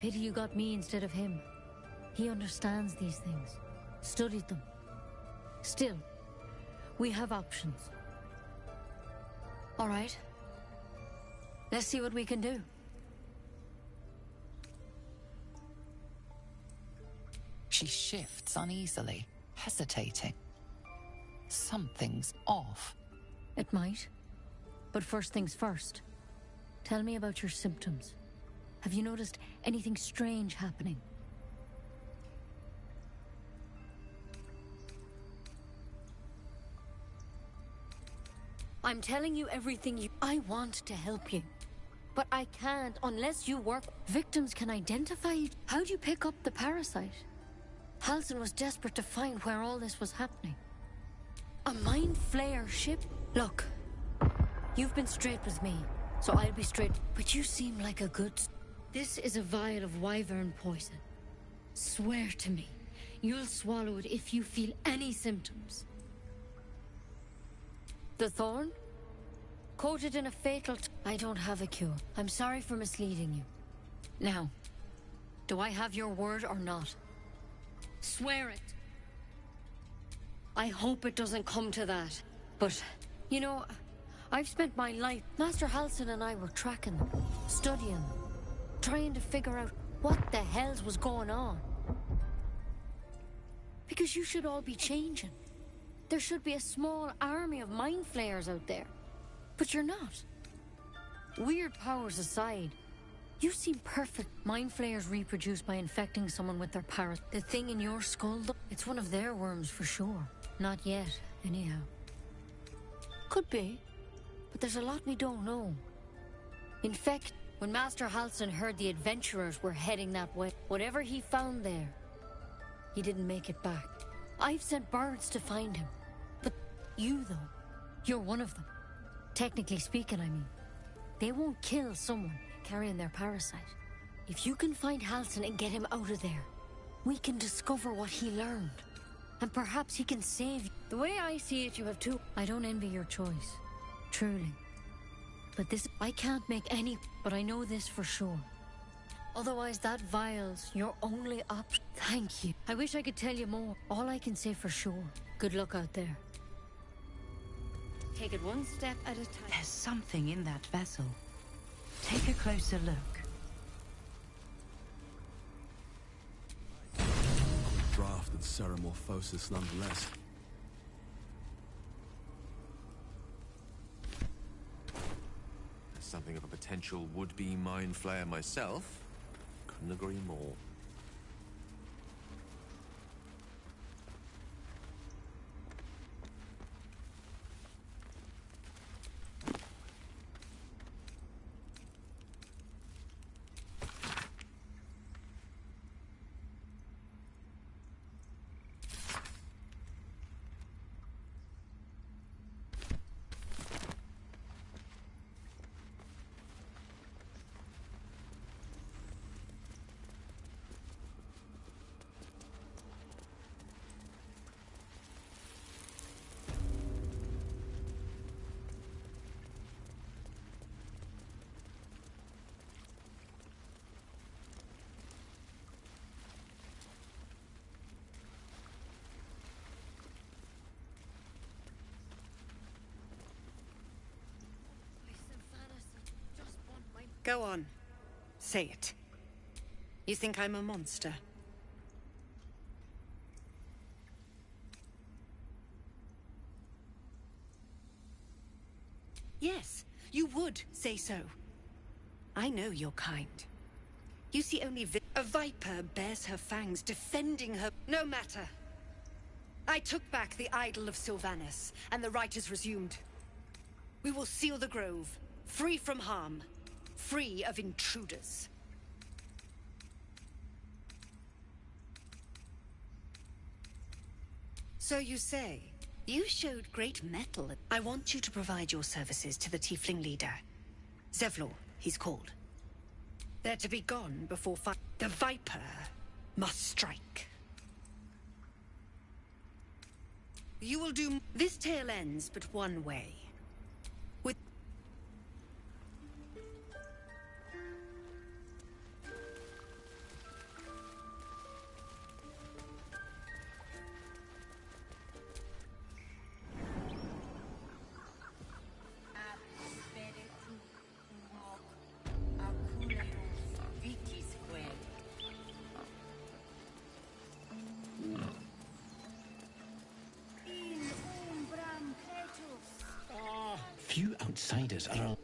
Pity you got me instead of him. He understands these things. Studied them. Still, we have options. All right. Let's see what we can do. She shifts uneasily, hesitating. Something's off. It might. But first things first. Tell me about your symptoms. Have you noticed anything strange happening? I'm telling you everything you... I want to help you. But I can't unless you work... Victims can identify you. How do you pick up the parasite? Halsin was desperate to find where all this was happening. A mind flayer ship? Look, you've been straight with me, so I'll be straight. But you seem like a good... This is a vial of wyvern poison. Swear to me, you'll swallow it if you feel any symptoms. The thorn? Coated in a fatal... I don't have a cure. I'm sorry for misleading you. Now, do I have your word or not? Swear it. I hope it doesn't come to that. But, you know, I've spent my life... Master Halsin and I were tracking them, studying them, trying to figure out what the hells was going on. Because you should all be changing. There should be a small army of mind flayers out there. But you're not. Weird powers aside, you seem perfect. Mind flayers reproduce by infecting someone with their parasite. The thing in your skull, it's one of their worms for sure. Not yet, anyhow. Could be, but there's a lot we don't know. In fact, when Master Halsin heard the adventurers were heading that way, whatever he found there, he didn't make it back. I've sent birds to find him. But you, though, you're one of them. Technically speaking, I mean. They won't kill someone carrying their parasite. If you can find Halsin and get him out of there, we can discover what he learned. And perhaps he can save you. The way I see it, you have two. I don't envy your choice. Truly. But this, I can't make any, but I know this for sure. Otherwise, that vial's your only option. Thank you. I wish I could tell you more. All I can say for sure. Good luck out there. Take it one step at a time. There's something in that vessel. Take a closer look. Draft and Ceramorphosis nonetheless. As something of a potential would-be mind flayer myself, couldn't agree more. Go on. Say it. You think I'm a monster? Yes, you would say so. I know your kind. You see only a viper bears her fangs, defending her... No matter. I took back the idol of Sylvanus, and the rite is resumed. We will seal the grove, free from harm. Free of intruders. So you say, you showed great mettle. I want you to provide your services to the tiefling leader. Zevlor, he's called. They're to be gone before the Viper must strike. You will do... This tale ends but one way. Few outsiders are.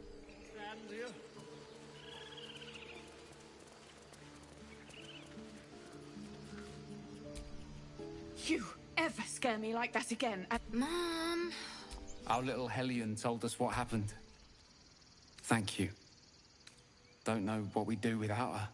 You ever scare me like that again? Mom. Our little Hellion told us what happened. Thank you. Don't know what we'd do without her.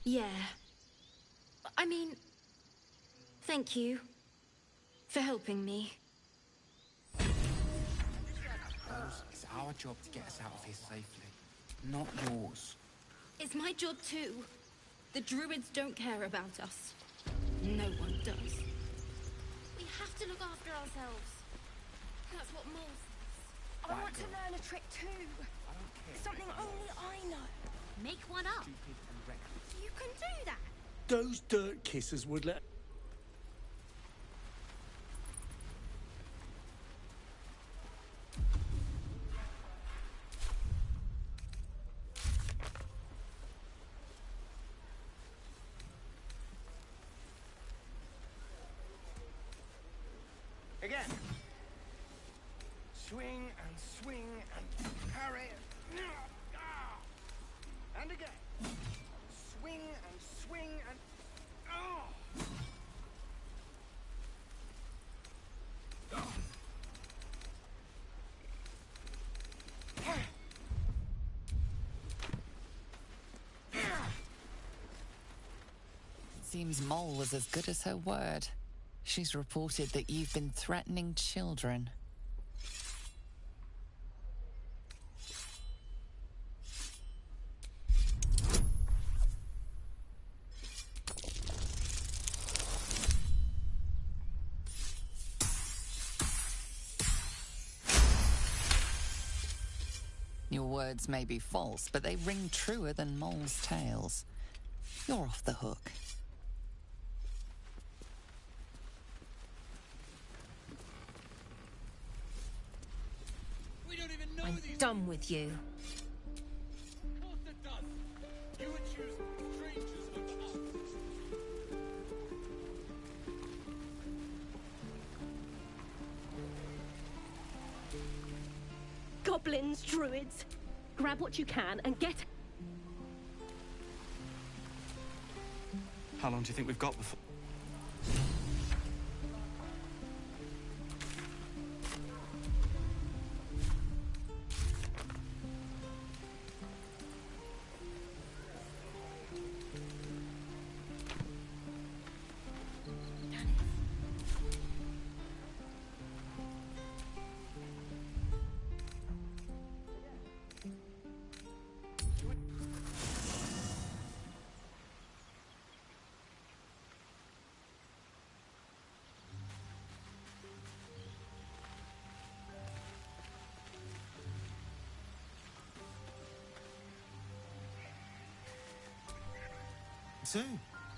Yeah. I mean, thank you for helping me. It's our job to get us out of here safely, not yours. It's my job too. The druids don't care about us. No one does. We have to look after ourselves. That's what Mole says. I want to learn a trick too. Something only I know. Make one up. You can do that. Those dirt kissers would let... Again. Swing and swing and parry. And again. Swing and swing and... Oh! Seems Mole was as good as her word. She's reported that you've been threatening children. Your words may be false, but they ring truer than Mole's tales. You're off the hook. I'm done with you. Goblins, druids. Grab what you can and get... How long do you think we've got before? So,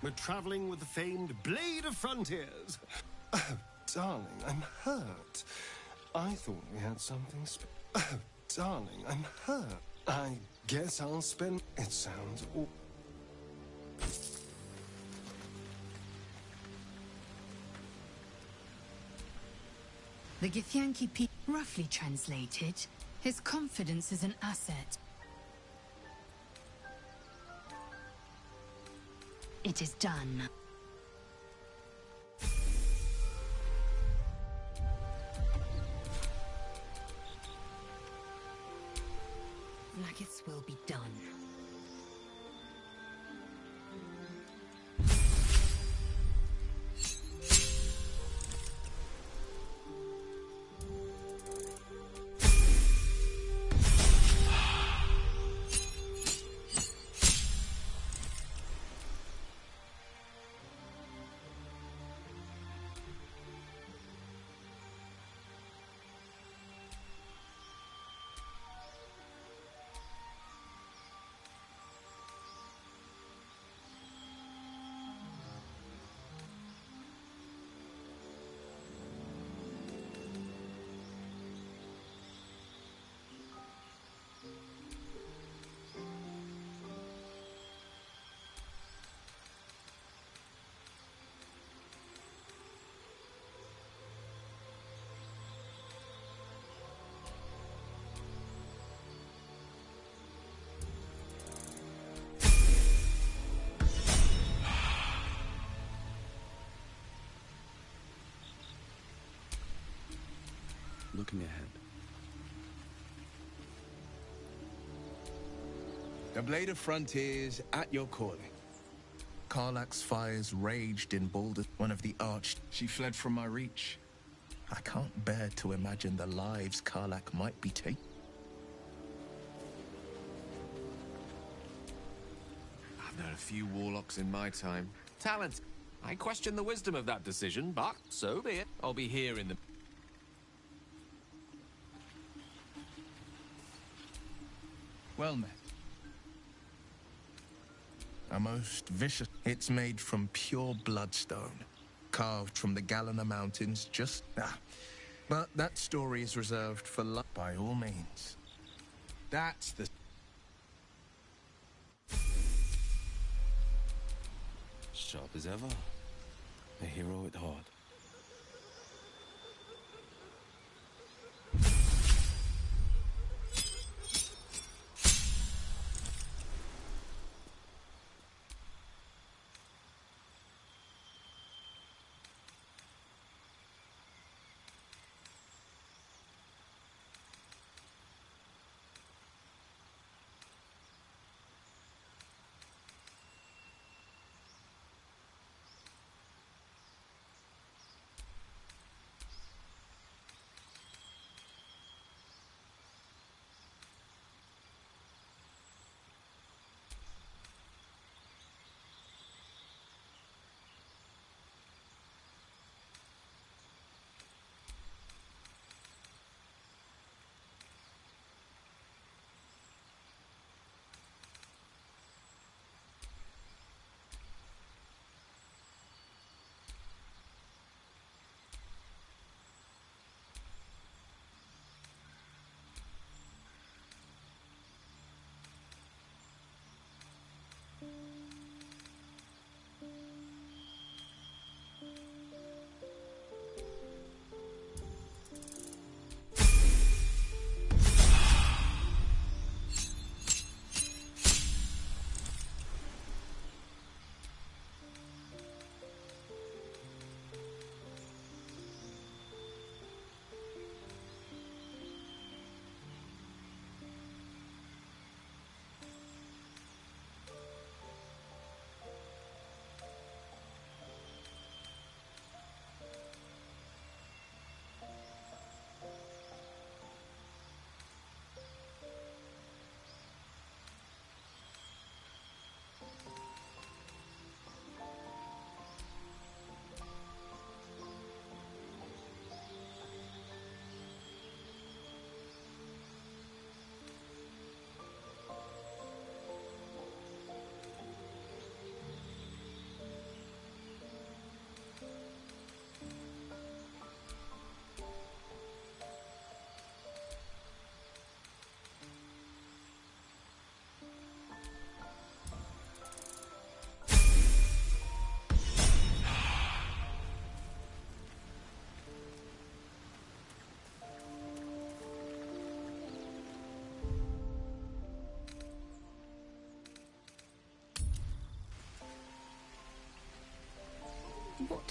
we're traveling with the famed Blade of Frontiers. Oh, darling, I'm hurt. I thought we had something Oh, darling, I'm hurt. I guess I'll spend... It sounds awful. The Githyanki roughly translated, his confidence is an asset. It is done. Blackets will be done. Looking ahead. The Blade of Frontiers at your calling. Karlach's fires raged in Baldur, one of the arch. She fled from my reach. I can't bear to imagine the lives Karlach might be taking. I've known a few warlocks in my time. Talent. I question the wisdom of that decision, but so be it. I'll be here in the... Well met. A most vicious. It's made from pure bloodstone, carved from the Galena Mountains. But that story is reserved for luck. By all means. That's the... Sharp as ever. A hero at heart.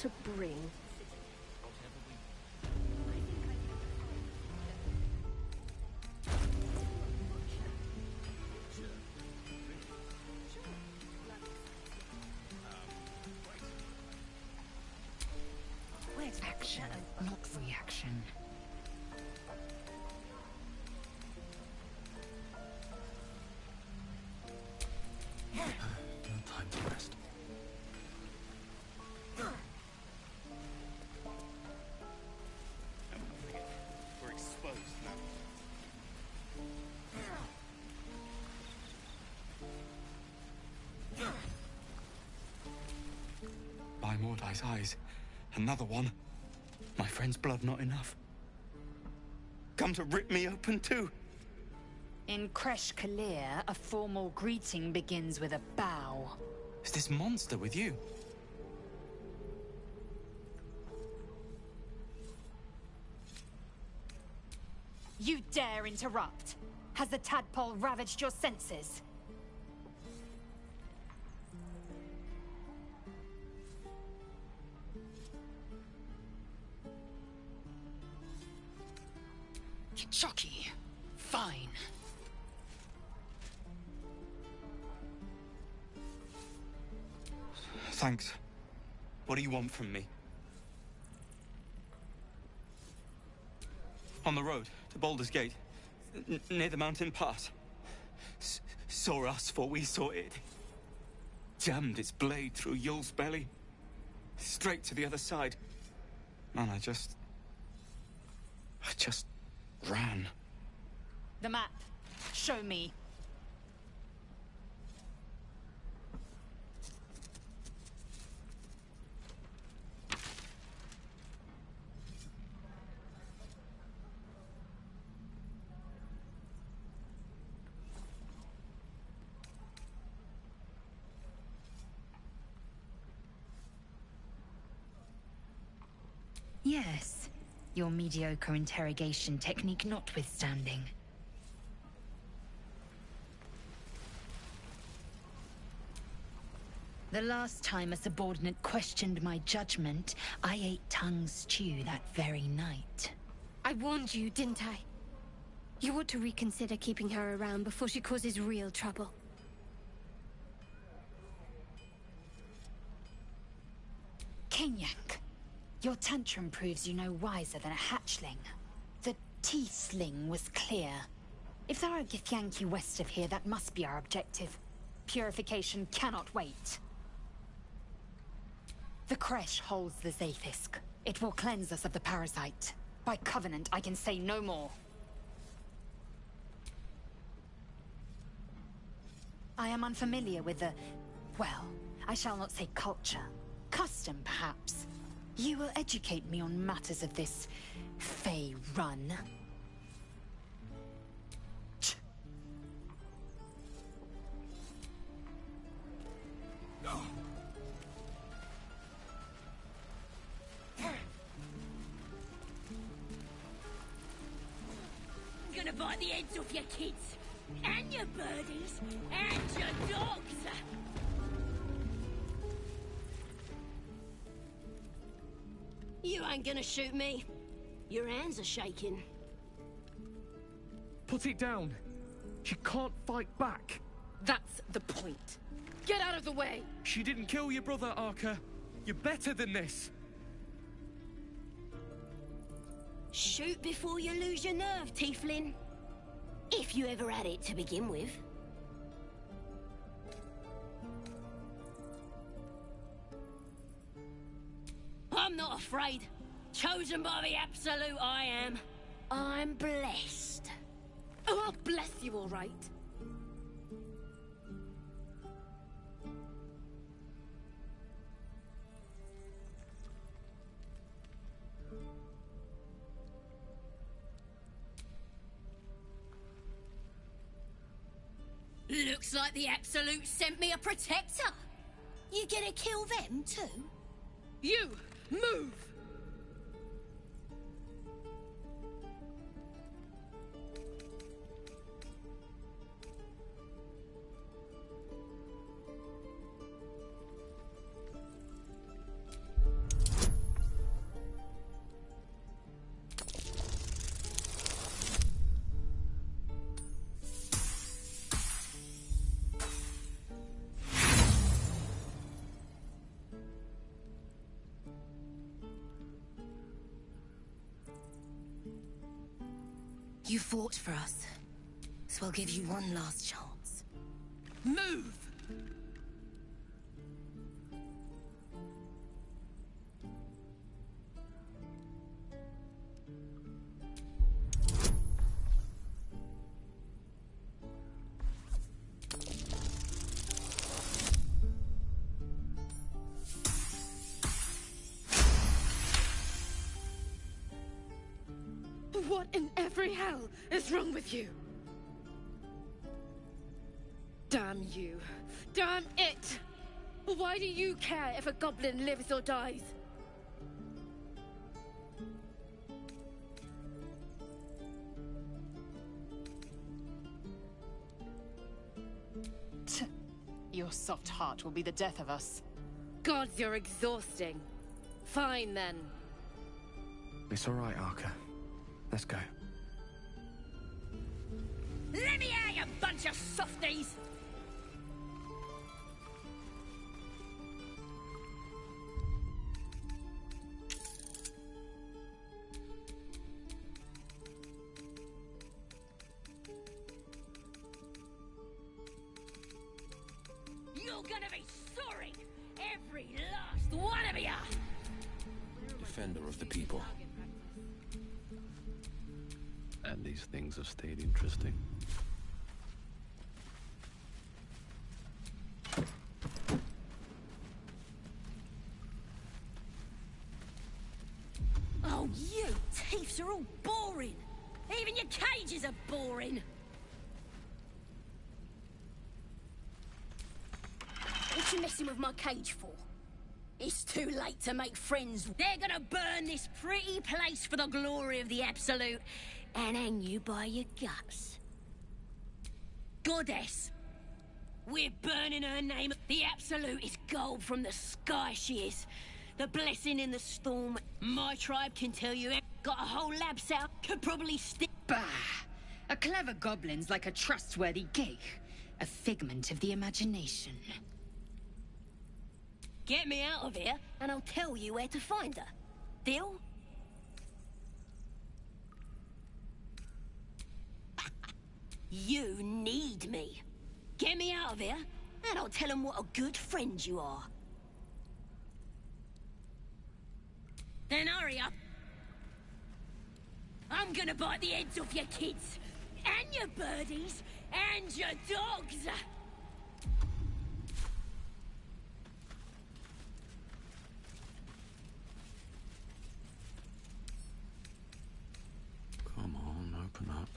to bring. Where's action, not reaction? No time to rest. We're exposed now. By Mordai's eyes, another one. My friend's blood not enough. Come to rip me open too. In Kresh Kalir, a formal greeting begins with a bow. Is this monster with you? You dare interrupt? Has the tadpole ravaged your senses? Chucky. Fine. Thanks. What do you want from me? On the road to Baldur's Gate, near the mountain pass. Saw us for we saw it. Jammed its blade through Yul's belly. Straight to the other side. Man, I just ran. The map. Show me. Yes, your mediocre interrogation technique notwithstanding. The last time a subordinate questioned my judgment, I ate tongue stew that very night. I warned you, didn't I? You ought to reconsider keeping her around before she causes real trouble. Kenyak, your tantrum proves you no wiser than a hatchling. The T-sling was clear. If there are Githyanki west of here, that must be our objective. Purification cannot wait. The Kresh holds the Zaithisk. It will cleanse us of the parasite. By covenant, I can say no more. I am unfamiliar with the... well, I shall not say culture. Custom, perhaps. You will educate me on matters of this... Fey run. I'm gonna bite the heads off your kids, and your birdies, and your dogs! You ain't gonna shoot me. Your hands are shaking. Put it down. She can't fight back. That's the point. Get out of the way! She didn't kill your brother, Arca. You're better than this. Shoot before you lose your nerve, Tieflin. If you ever had it to begin with. I'm not afraid. Chosen by the Absolute, I am. I'm blessed. Oh, I'll bless you, all right. Looks like the Absolute sent me a protector. You gonna kill them too? You, move! You fought for us, so I'll give you one last chance. Move! What in every hell is wrong with you? Damn you. Damn it! Why do you care if a goblin lives or dies? Your soft heart will be the death of us. Gods, you're exhausting. Fine, then. It's all right, Arca. Let's go. Let me out, you bunch of softies! You're gonna be sorry! Every last one of you! Defender of the people. And these things have stayed interesting. Oh, you thieves are all boring! Even your cages are boring! What you messing with my cage for? It's too late to make friends. They're gonna burn this pretty place for the glory of the Absolute and hang you by your guts. Goddess! We're burning her name. The Absolute is gold from the sky, she is. The blessing in the storm. My tribe can tell you, got a whole lab set up, could probably stick. Bah! A clever goblin's like a trustworthy gig. A figment of the imagination. Get me out of here, and I'll tell you where to find her. Deal? You need me. Get me out of here, and I'll tell them what a good friend you are. Then hurry up. I'm gonna bite the heads off your kids, and your birdies, and your dogs. Come on, open up.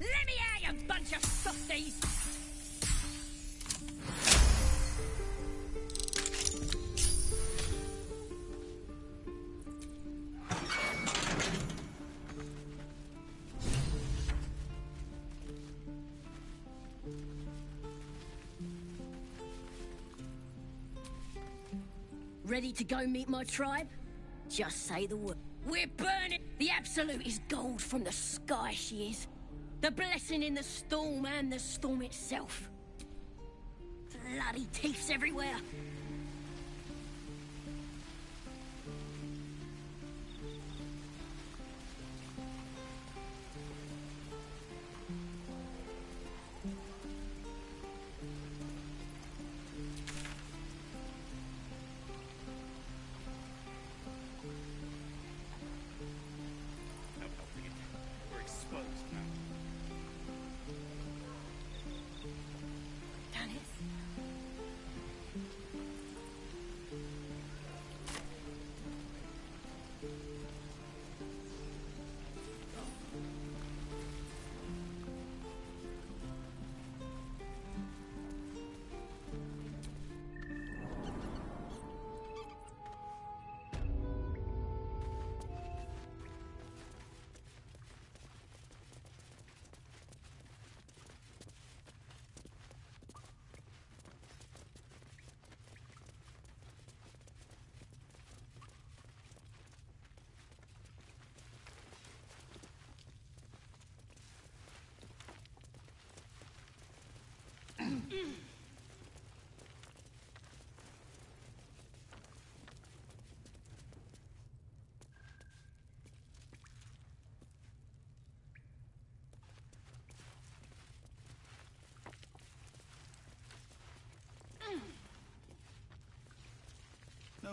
Let me out, you bunch of softies! Ready to go meet my tribe? Just say the word. We're burning! The Absolute is gold from the sky, she is. The blessing in the storm and the storm itself. Bloody thieves everywhere. We're exposed now.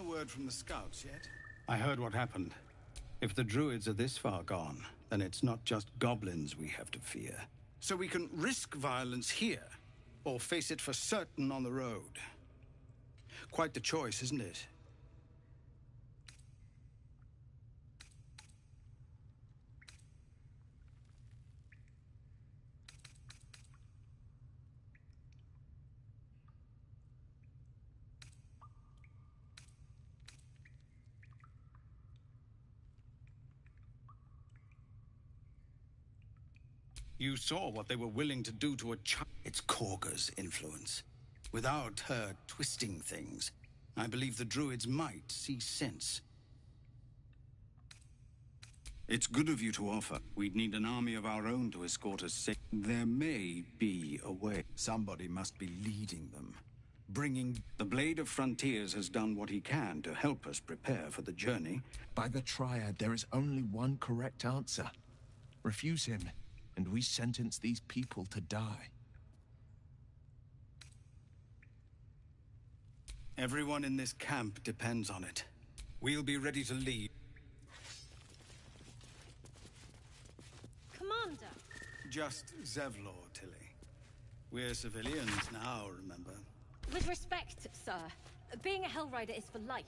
word from the scouts yet? I heard what happened. If the druids are this far gone, then it's not just goblins we have to fear. So we can risk violence here, or face it for certain on the road. Quite the choice, isn't it? You saw what they were willing to do to a child. It's Korga's influence. Without her twisting things, I believe the druids might see sense. It's good of you to offer. We'd need an army of our own to escort us safe. There may be a way. Somebody must be leading them. Bringing... The Blade of Frontiers has done what he can to help us prepare for the journey. By the Triad, there is only one correct answer. Refuse him, and we sentence these people to die. Everyone in this camp depends on it. We'll be ready to lead. Commander! Just Zevlor, Tilly. We're civilians now, remember? With respect, sir, being a Hellrider is for life.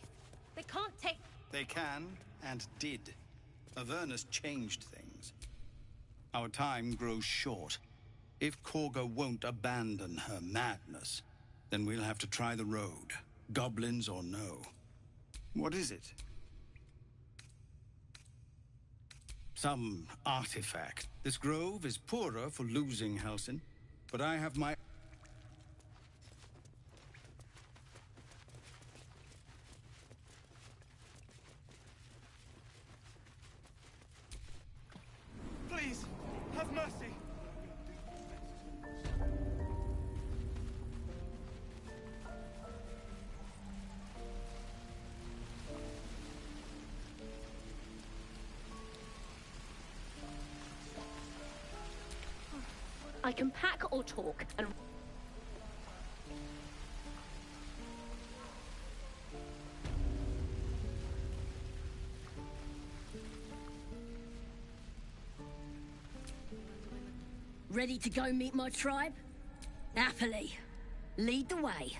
They can't take... They can, and did. Avernus changed things. Our time grows short. If Korga won't abandon her madness, then we'll have to try the road. Goblins or no. What is it? Some artifact. This grove is poorer for losing Halsin, but I have my... Please, have mercy. I can pack or talk, and... Ready to go meet my tribe? Happily. Lead the way.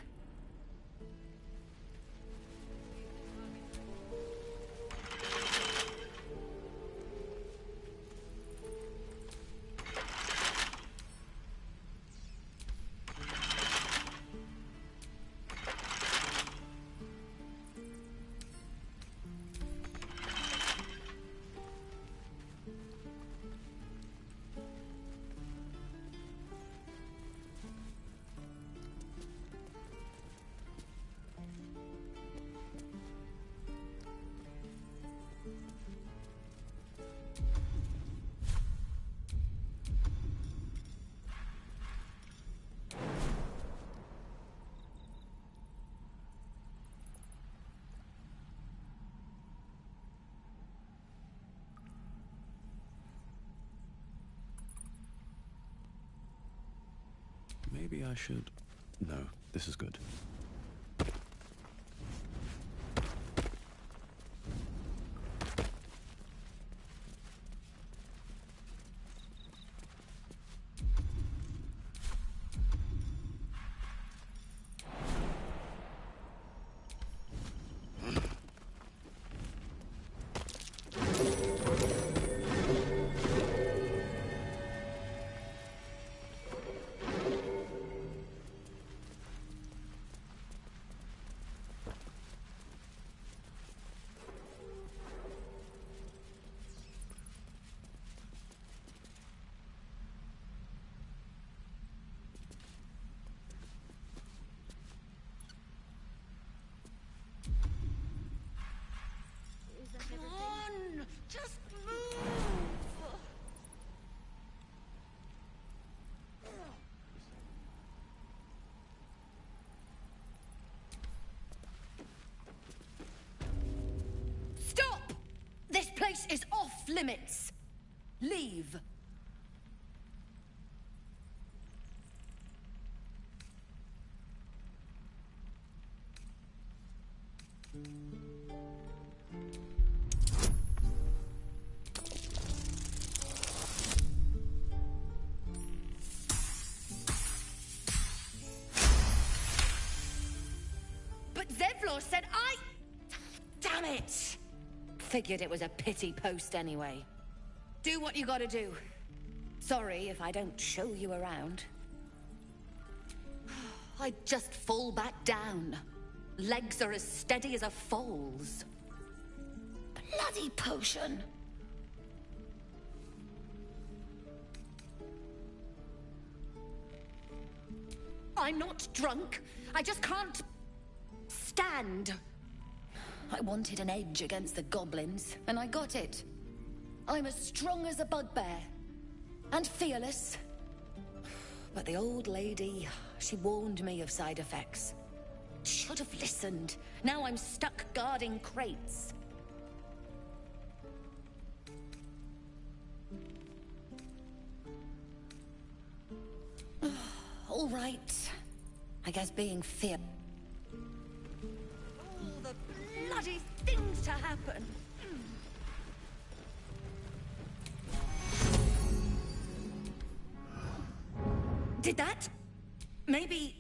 Maybe I should... No, this is good. Come on! Just move! Stop! This place is off limits. Leave. or said I... Damn it! Figured it was a pity post anyway. Do what you gotta do. Sorry if I don't show you around. I'd just fall back down. Legs are as steady as a foal's. Bloody potion! I'm not drunk. I just can't stand. I wanted an edge against the goblins, and I got it. I'm as strong as a bugbear. And fearless. But the old lady, she warned me of side effects. Should have listened. Now I'm stuck guarding crates. All right. I guess being fear... All the bloody things to happen. Did that? Maybe...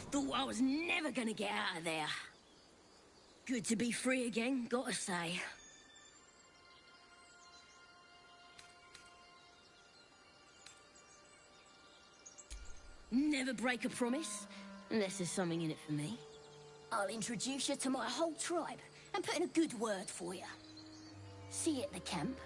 Thought I was never gonna get out of there. Good to be free again, gotta say. Never break a promise, unless there's something in it for me. I'll introduce you to my whole tribe and put in a good word for you. See you at the camp.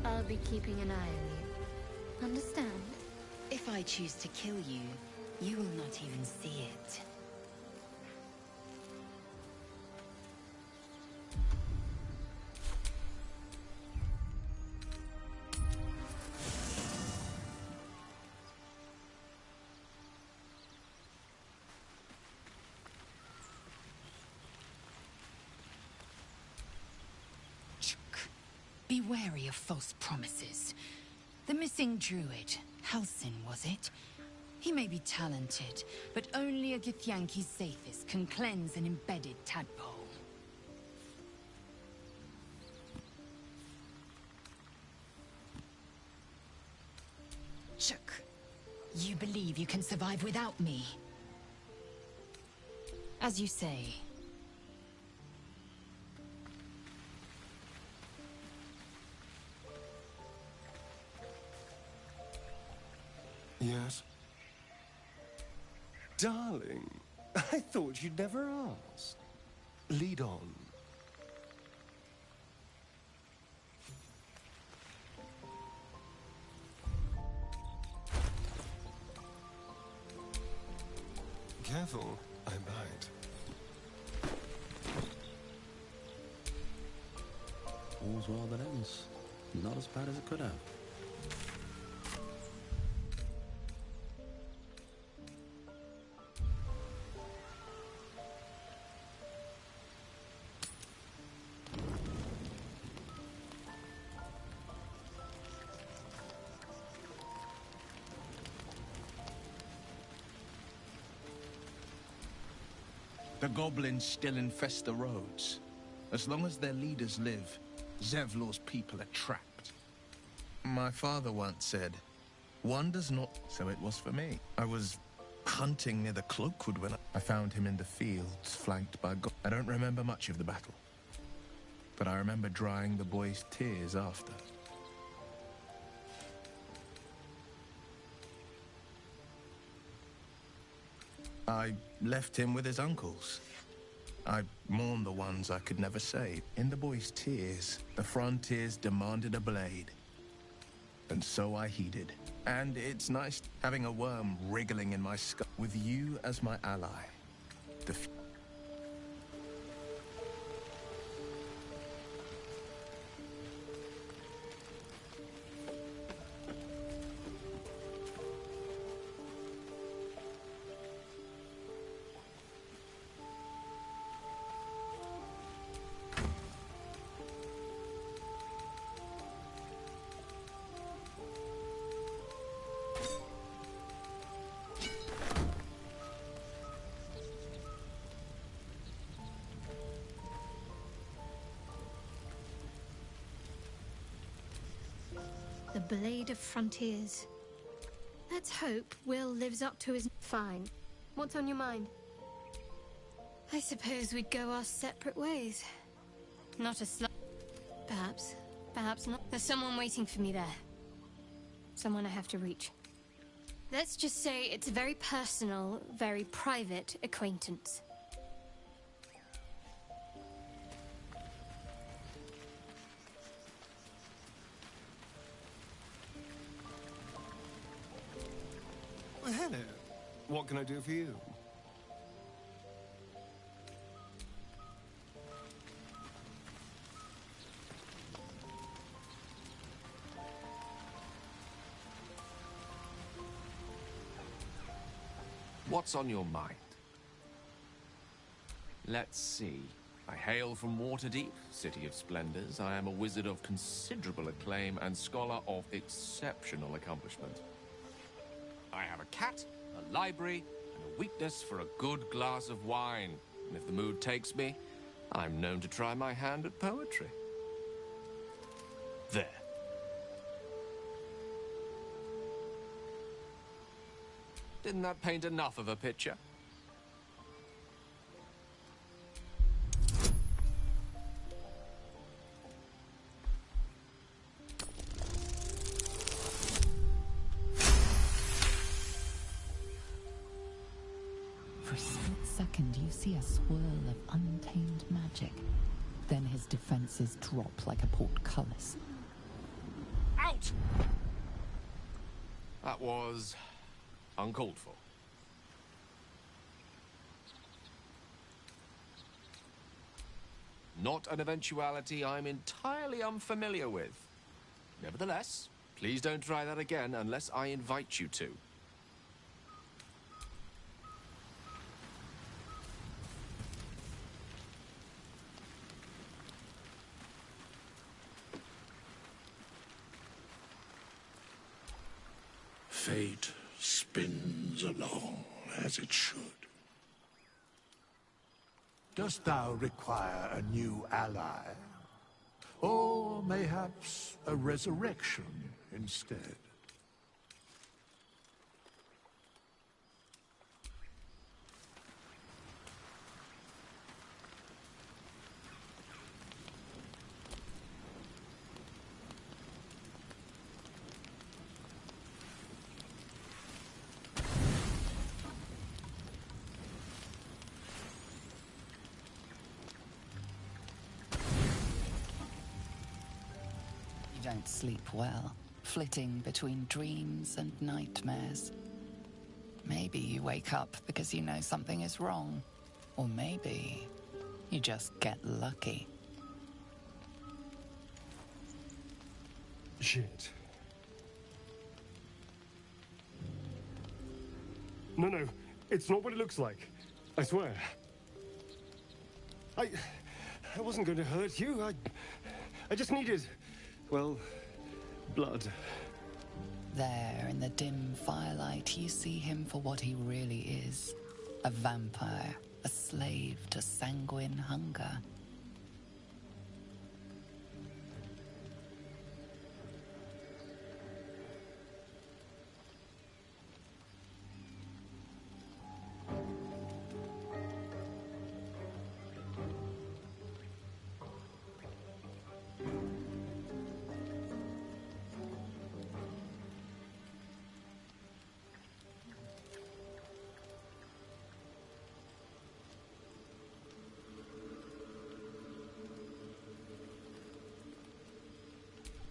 I'll be keeping an eye on you. Understand? If I choose to kill you, you will not even see it. Be wary of false promises. The missing druid, Halsin, was it? He may be talented, but only a Githyanki's safest can cleanse an embedded tadpole. Chuk, you believe you can survive without me? As you say. Yes? Darling, I thought you'd never ask. Lead on. Careful, I bite. All's well that ends. Not as bad as it could have. The goblins still infest the roads. As long as their leaders live, Zevlor's people are trapped. My father once said, one does not... So it was for me. I was hunting near the Cloakwood when I found him in the fields, flanked by I don't remember much of the battle. But I remember drying the boy's tears after. I left him with his uncles. I mourned the ones I could never save. In the boy's tears, the frontiers demanded a blade. And so I heeded. And it's nice having a worm wriggling in my skull with you as my ally. The Blade of Frontiers. Let's hope Will lives up to his... Fine. What's on your mind? I suppose we'd go our separate ways. Not a slut. Perhaps. Perhaps not. There's someone waiting for me there. Someone I have to reach. Let's just say it's a very personal, very private acquaintance. Well, hello. What can I do for you? What's on your mind? Let's see. I hail from Waterdeep, City of Splendors. I am a wizard of considerable acclaim and scholar of exceptional accomplishment. I have a cat, a library, and a weakness for a good glass of wine. And if the mood takes me, I'm known to try my hand at poetry. There. Didn't that paint enough of a picture? For a split second, you see a swirl of untamed magic. Then his defenses drop like a portcullis. Out! That was uncalled for. Not an eventuality I'm entirely unfamiliar with. Nevertheless, please don't try that again unless I invite you to. Fate spins along as it should. Dost thou require a new ally? Or mayhaps a resurrection instead? You don't sleep well, flitting between dreams and nightmares. Maybe you wake up because you know something is wrong. Or maybe you just get lucky. Shit. No, it's not what it looks like. I swear. I wasn't going to hurt you. I just needed, well, blood. There, in the dim firelight, you see him for what he really is. A vampire, a slave to sanguine hunger.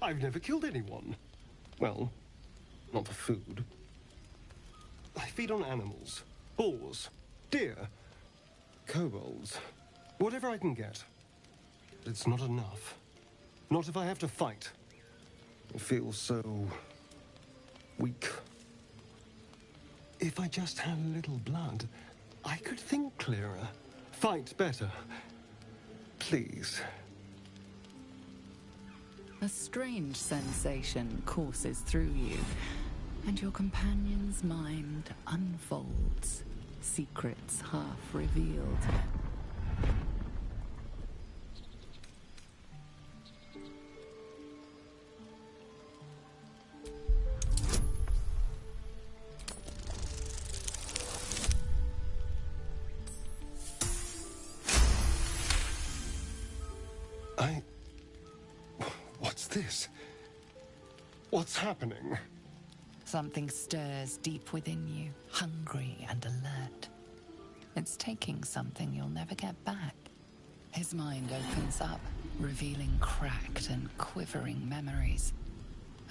I've never killed anyone. Well, not for food. I feed on animals. Boars. Deer. Kobolds. Whatever I can get. It's not enough. Not if I have to fight. I feel so weak. If I just had a little blood, I could think clearer. Fight better. Please. A strange sensation courses through you, and your companion's mind unfolds, secrets half revealed. What's this? What's happening? Something stirs deep within you, hungry and alert. It's taking something you'll never get back. His mind opens up, revealing cracked and quivering memories.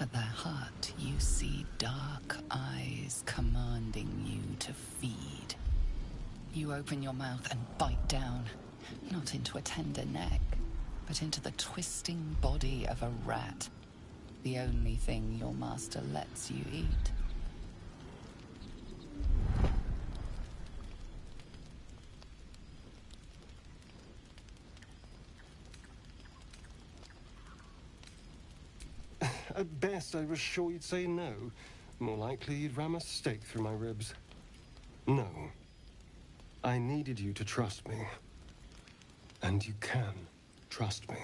At their heart, you see dark eyes commanding you to feed. You open your mouth and bite down, not into a tender neck, but into the twisting body of a rat. The only thing your master lets you eat. At best, I was sure you'd say no. More likely, you'd ram a stake through my ribs. No. I needed you to trust me. And you can trust me.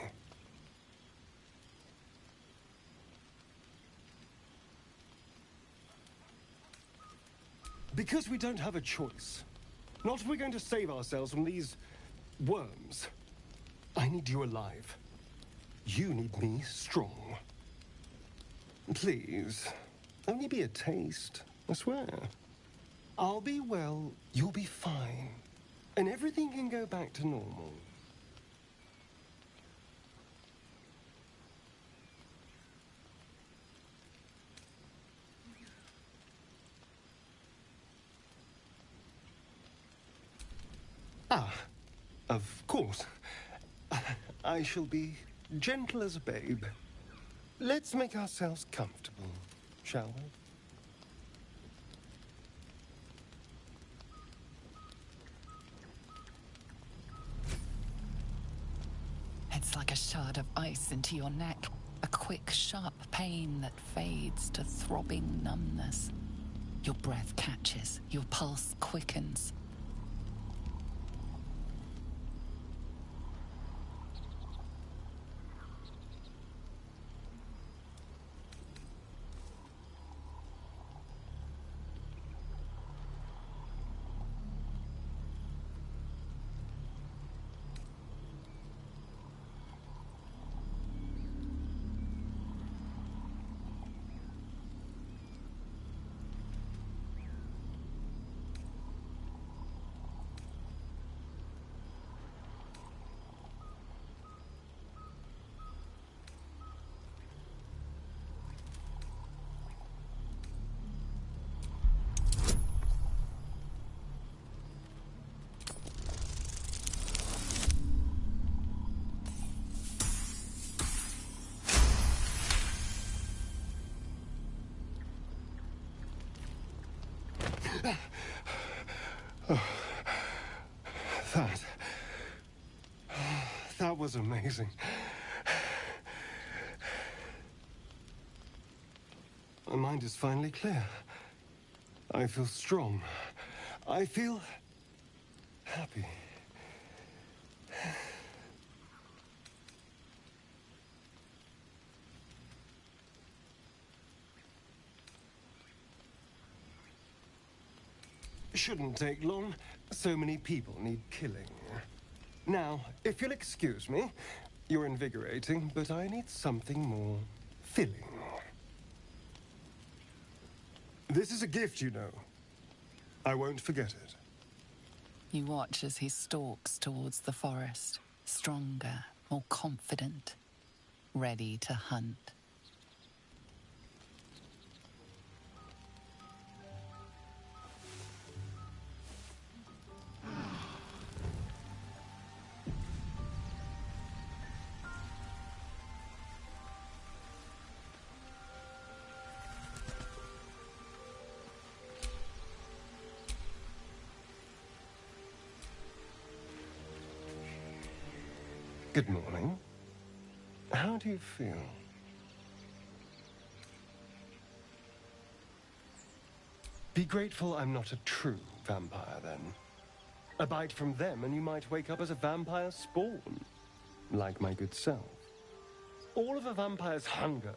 Because we don't have a choice. Not if we're going to save ourselves from these worms. I need you alive. You need me strong. Please, only be a taste, I swear. I'll be well, you'll be fine. And everything can go back to normal. Ah, of course. I shall be gentle as a babe. Let's make ourselves comfortable, shall we? It's like a shard of ice into your neck. A quick, sharp pain that fades to throbbing numbness. Your breath catches, your pulse quickens. That was amazing. My mind is finally clear. I feel strong. I feel happy. Shouldn't take long. So many people need killing. Now, if you'll excuse me, you're invigorating, but I need something more filling. This is a gift, you know. I won't forget it. You watch as he stalks towards the forest, stronger, more confident, ready to hunt. Good morning. How do you feel? Be grateful I'm not a true vampire, then. A bite from them and you might wake up as a vampire spawn, like my good self. All of a vampire's hunger,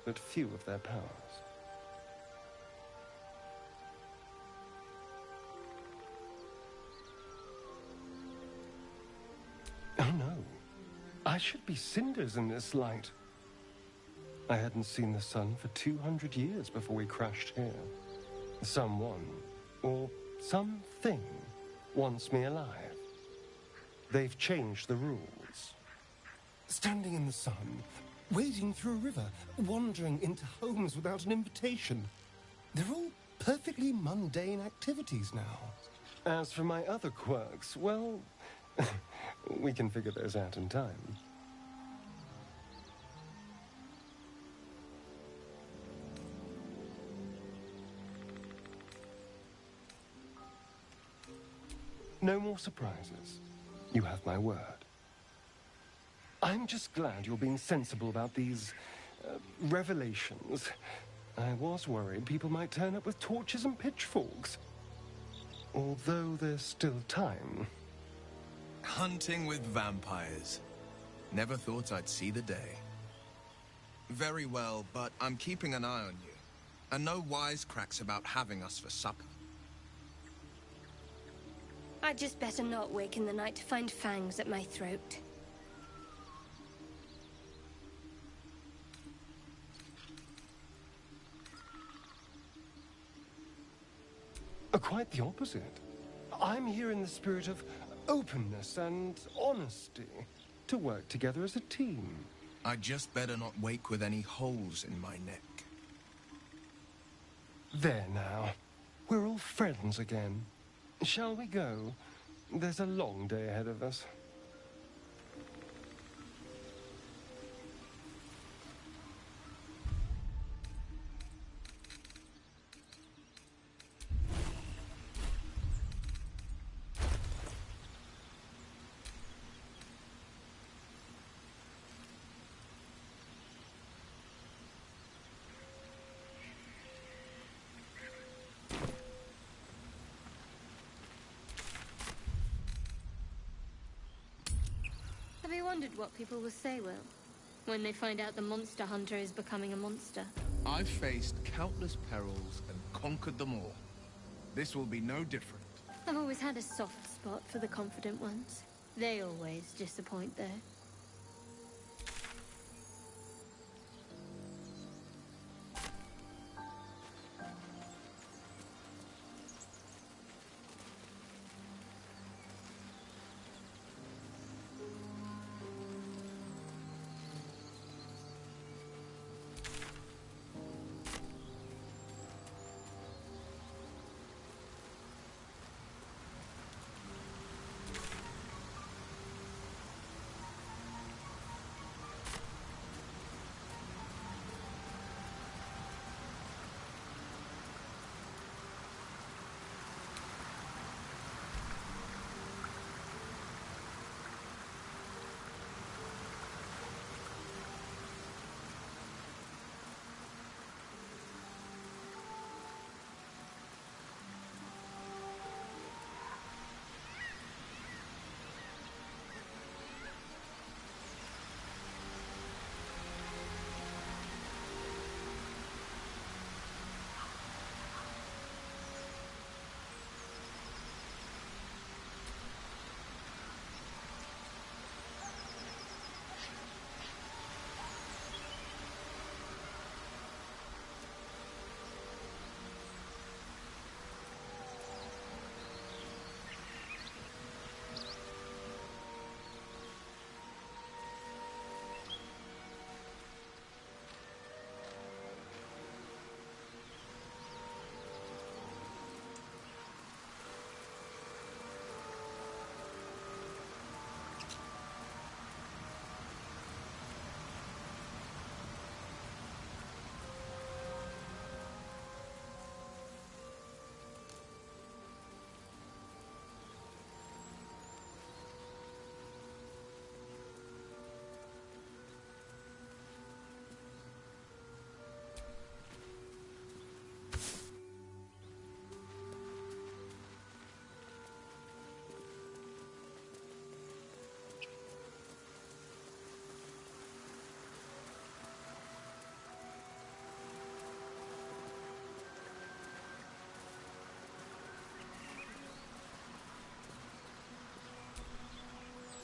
but few of their powers. Oh no. I should be cinders in this light. I hadn't seen the sun for 200 years before we crashed here. Someone, or something, wants me alive. They've changed the rules. Standing in the sun, wading through a river, wandering into homes without an invitation. They're all perfectly mundane activities now. As for my other quirks, well, we can figure those out in time. No more surprises. You have my word. I'm just glad you're being sensible about these revelations. I was worried people might turn up with torches and pitchforks. Although there's still time. Hunting with vampires. Never thought I'd see the day. Very well, but I'm keeping an eye on you. And no wisecracks about having us for supper. I'd just better not wake in the night to find fangs at my throat. Quite the opposite. I'm here in the spirit of openness and honesty, to work together as a team. I'd just better not wake with any holes in my neck. There now. We're all friends again. Shall we go? There's a long day ahead of us. Have you wondered what people will say, Will, when they find out the monster hunter is becoming a monster? I've faced countless perils and conquered them all. This will be no different. I've always had a soft spot for the confident ones. They always disappoint, though.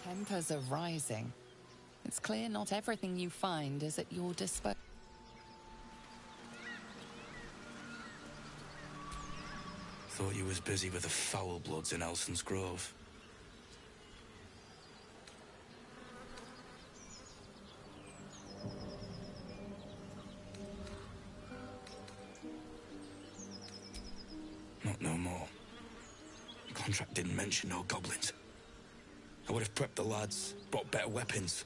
Tempers are rising. It's clear not everything you find is at your disposal. Thought you was busy with the foul bloods in Elson's Grove. Not no more. The contract didn't mention no goblins. I would have prepped the lads, brought better weapons.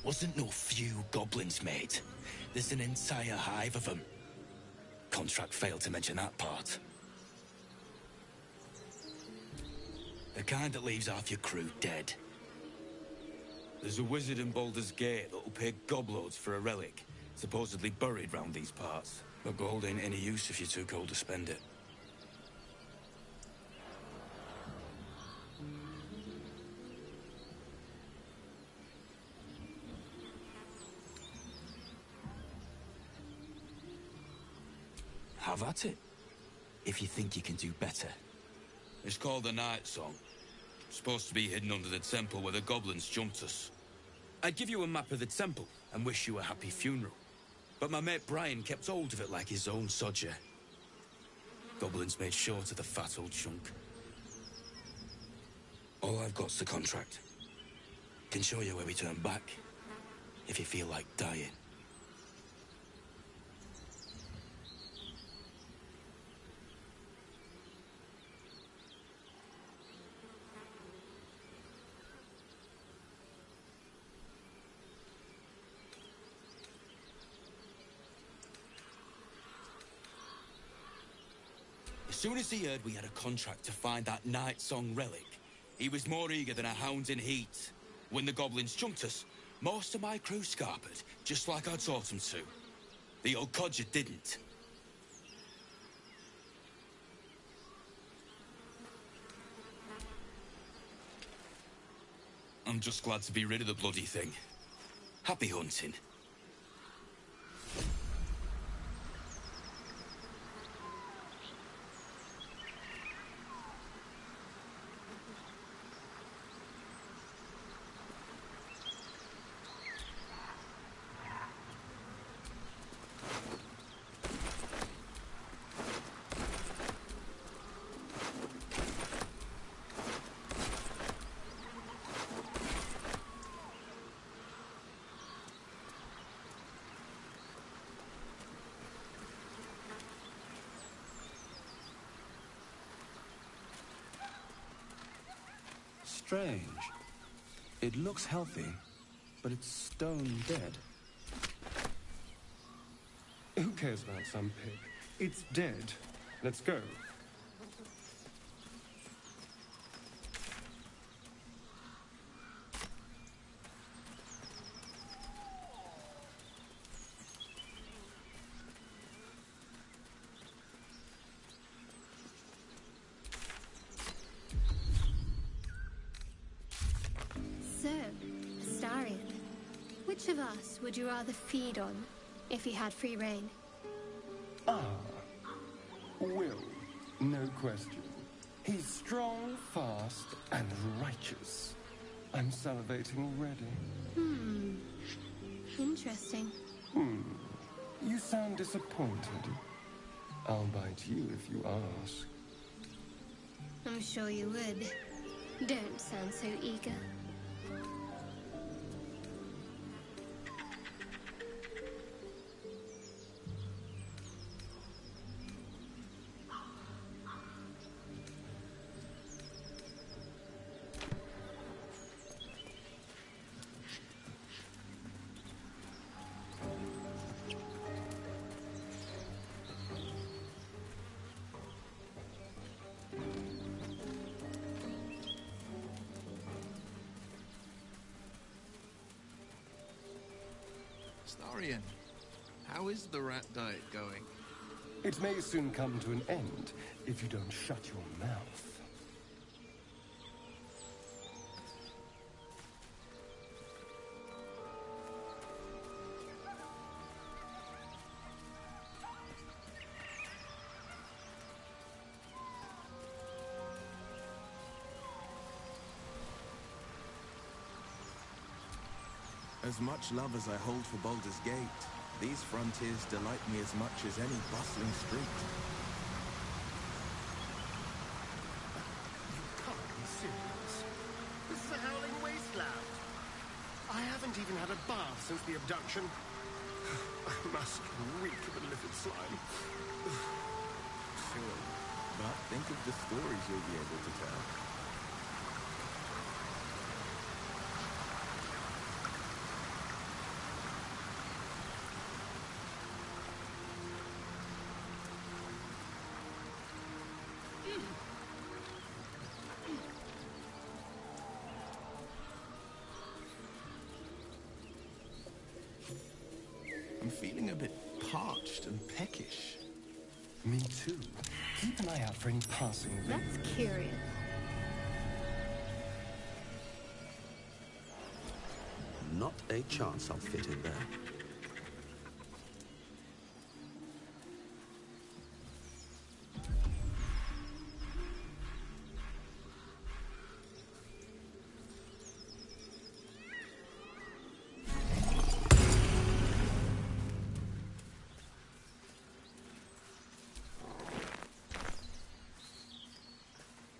Wasn't no few goblins, mate. There's an entire hive of them. Contract failed to mention that part. The kind that leaves half your crew dead. There's a wizard in Baldur's Gate that'll pay gobloads for a relic, supposedly buried round these parts. But gold ain't any use if you're too cold to spend it. Have at it, if you think you can do better. It's called the Night Song. Supposed to be hidden under the temple where the goblins jumped us. I'd give you a map of the temple and wish you a happy funeral. But my mate Brian kept hold of it like his own sodger. Goblins made short of the fat old chunk. All I've got's the contract. Can show you where we turn back, if you feel like dying. As soon as he heard we had a contract to find that Night Song relic, he was more eager than a hound in heat. When the goblins jumped us, most of my crew scarpered, just like I taught them to. The old codger didn't. I'm just glad to be rid of the bloody thing. Happy hunting. Strange. It looks healthy, but it's stone dead. Who cares about some pig? It's dead. Let's go. So, Astarion, which of us would you rather feed on if he had free reign? Will, no question. He's strong, fast, and righteous. I'm salivating already. Interesting. You sound disappointed. I'll bite you if you ask. I'm sure you would. Don't sound so eager. Astarion, how is the rat diet going? It may soon come to an end if you don't shut your mouth. As much love as I hold for Baldur's Gate, these frontiers delight me as much as any bustling street. You can't be serious. This is a howling wasteland. I haven't even had a bath since the abduction. I must reek of the livid slime. Sure, but think of the stories you'll be able to tell. parched and peckish. Me too. Keep an eye out for any passing vapor. That's curious. Not a chance I'll fit in there.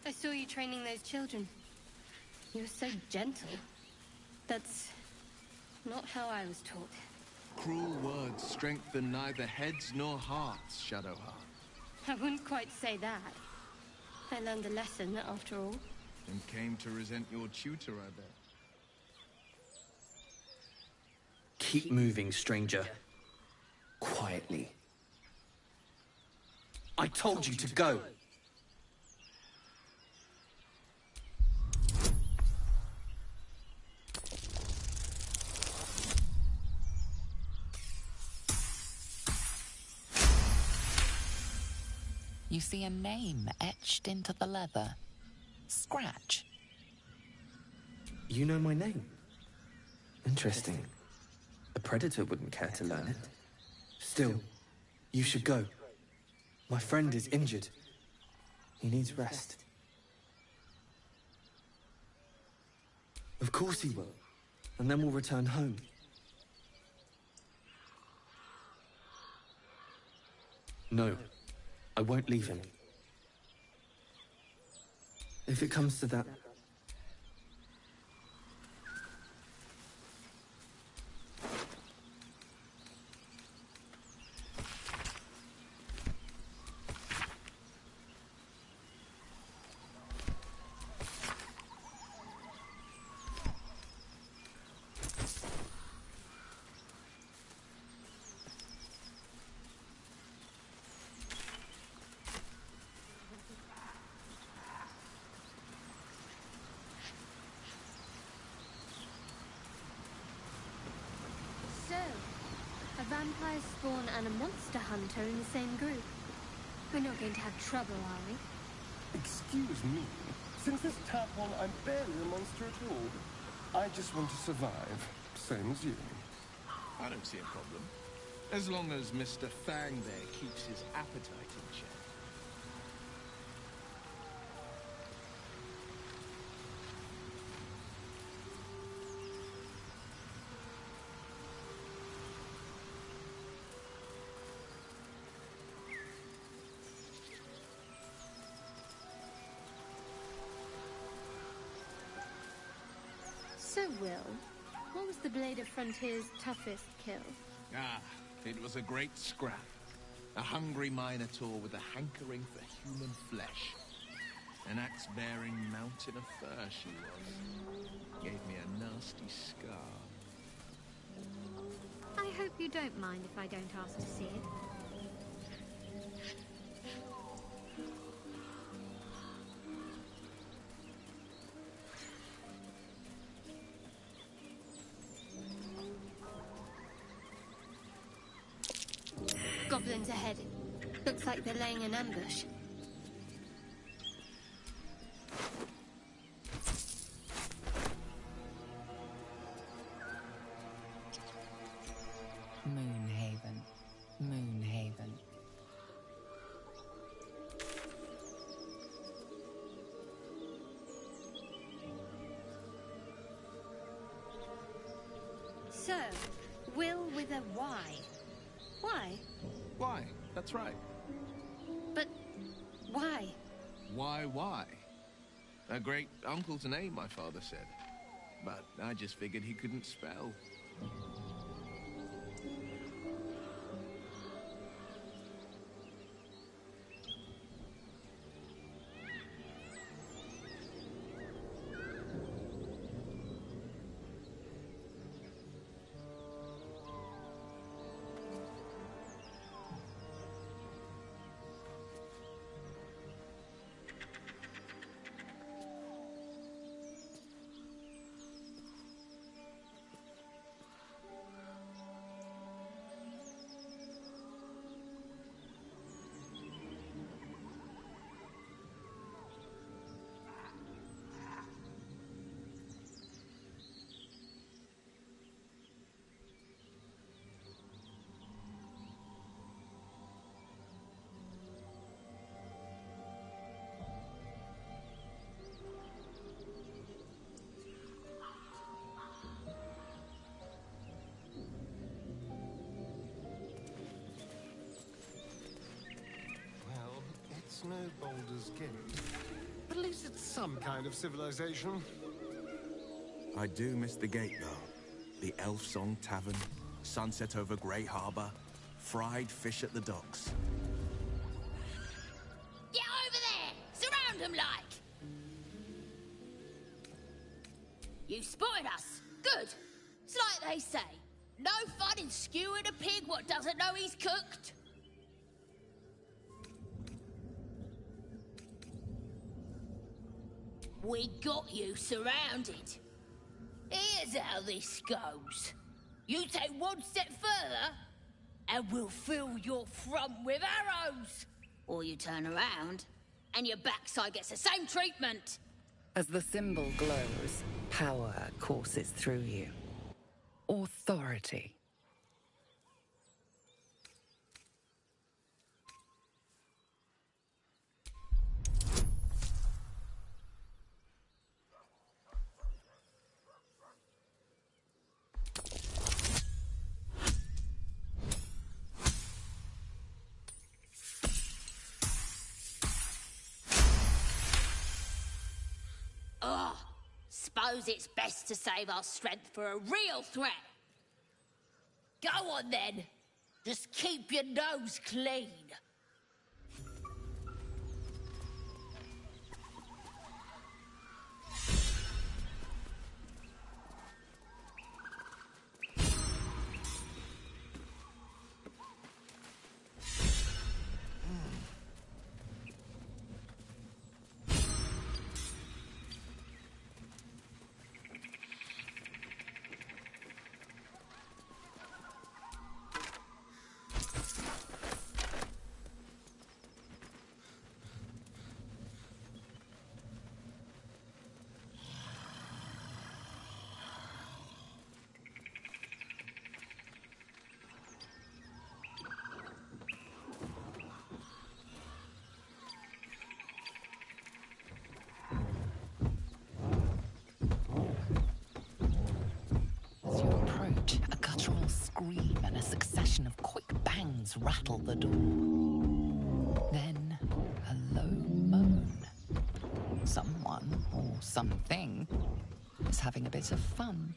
I saw you training those children. You were so gentle. That's not how I was taught. Cruel words strengthen neither heads nor hearts, Shadowheart. I wouldn't quite say that. I learned a lesson, after all. And came to resent your tutor, I bet. Keep moving, stranger. Quietly. I told you to go! You see a name etched into the leather. Scratch. You know my name? Interesting. A predator wouldn't care to learn it. Still, you should go. My friend is injured. He needs rest. Of course he will. And then we'll return home. No, I won't leave him. If it comes to that... A vampire spawn and a monster hunter in the same group. We're not going to have trouble, are we? Excuse me. Since this tadpole, I'm barely a monster at all. I just want to survive. Same as you. I don't see a problem. As long as Mr. Fang there keeps his appetite in check. So, Will, what was the Blade of Frontier's toughest kill? Ah, it was a great scrap. A hungry minotaur with a hankering for human flesh. An axe-bearing mountain of fur she was. Gave me a nasty scar. I hope you don't mind if I don't ask to see it. Goblins ahead. Looks like they're laying an ambush. Moonhaven. Moonhaven. So, Will with a Y. Why? Why? That's right. But why? Why? A great uncle's name, my father said. But I just figured he couldn't spell. no Baldur's Gate. At least it's some kind of civilization. I do miss the gate, though. The Elf Song Tavern, sunset over Grey Harbour, fried fish at the docks. Get over there! Surround them like! You spotted us. Good. It's like they say. No fun in skewing a pig what doesn't know he's cooked. We got you surrounded. Here's how this goes. You take one step further, and we'll fill your front with arrows. Or you turn around, and your backside gets the same treatment. As the symbol glows, power courses through you. Authority. Suppose it's best to save our strength for a real threat. Go on then. Just keep your nose clean. Scream and a succession of quick bangs rattle the door. Then, a low moan. Someone, or something, is having a bit of fun.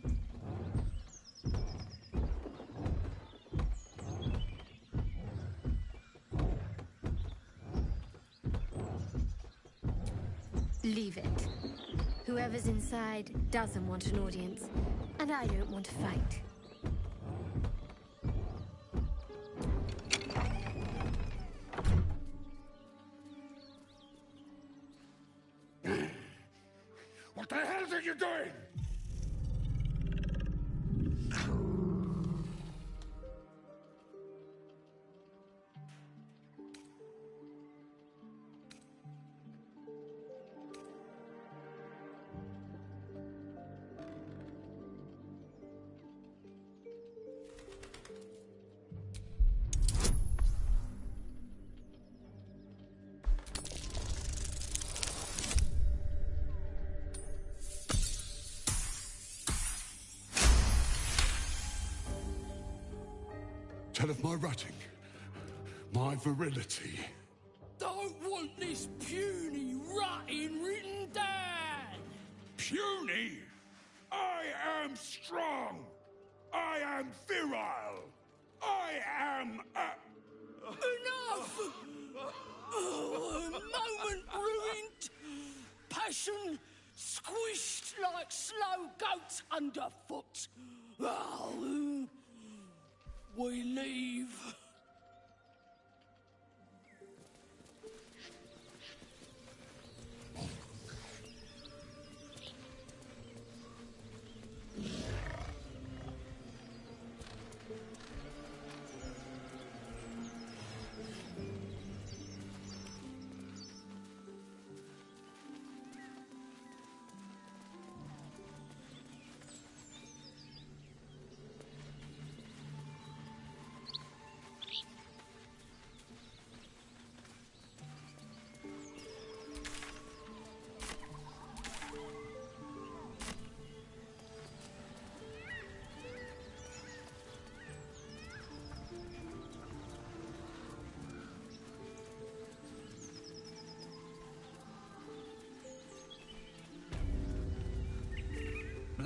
Leave it. Whoever's inside doesn't want an audience, and I don't want to fight. What the hell are you doing? Tell of my rutting, my virility. Don't want this puny rotting written down! Puny? I am strong. I am virile. I am Enough! Oh, a moment ruined. Passion squished like slow goats underfoot. Oh, we leave.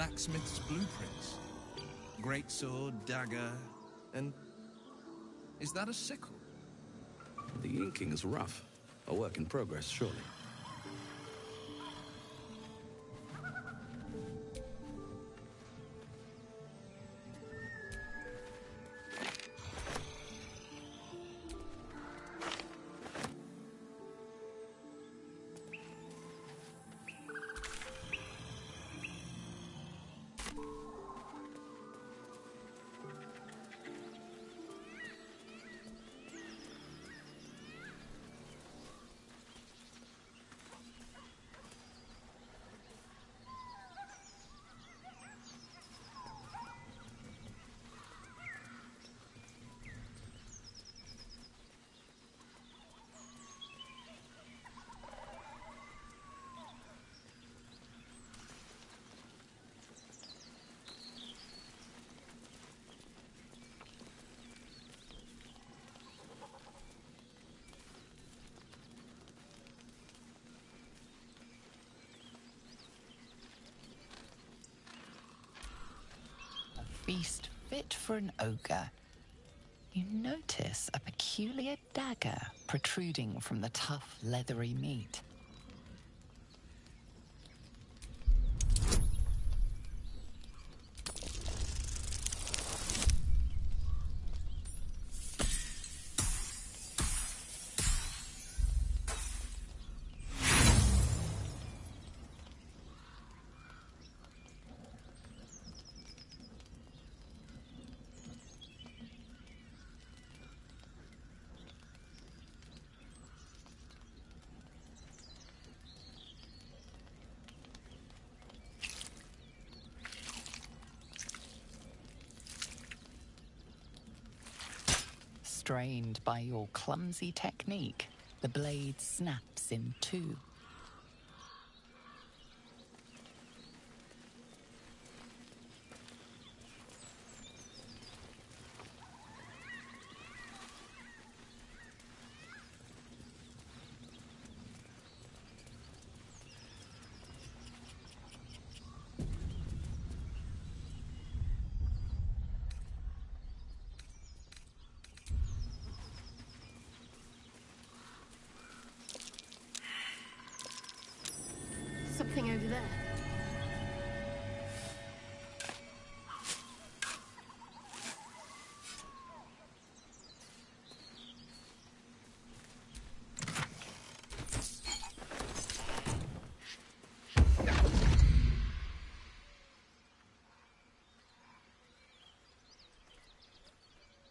blacksmith's blueprints. Great sword, dagger, and... is that a sickle? The inking is rough. A work in progress, surely. Feast fit for an ogre. You notice a peculiar dagger protruding from the tough, leathery meat. Strained by your clumsy technique, the blade snaps in two. Something over there.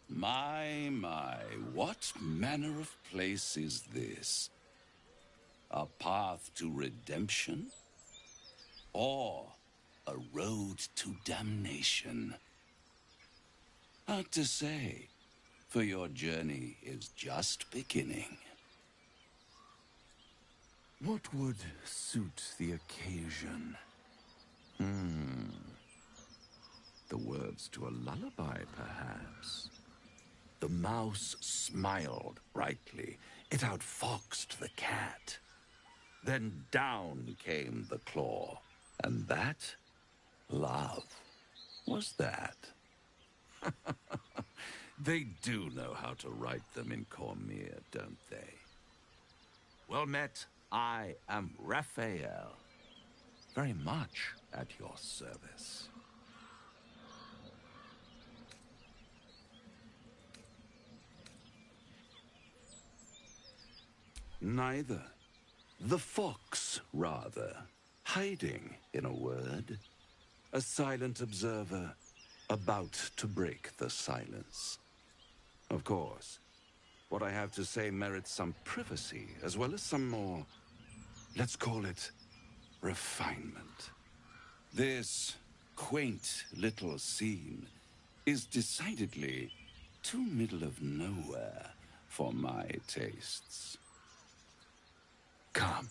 My, what manner of place is this? A path to redemption? Or a road to damnation? Hard to say, for your journey is just beginning. What would suit the occasion? The words to a lullaby, perhaps. The mouse smiled brightly. It outfoxed the cat. Then down came the claw. And that, love, was that. They do know how to write them in Cormier, don't they? Well met, I am Raphael. Very much at your service. Neither. The fox, rather. Hiding, in a word. A silent observer, about to break the silence. Of course, what I have to say merits some privacy, as well as some more, let's call it, refinement. This quaint little scene is decidedly too middle of nowhere for my tastes. Come.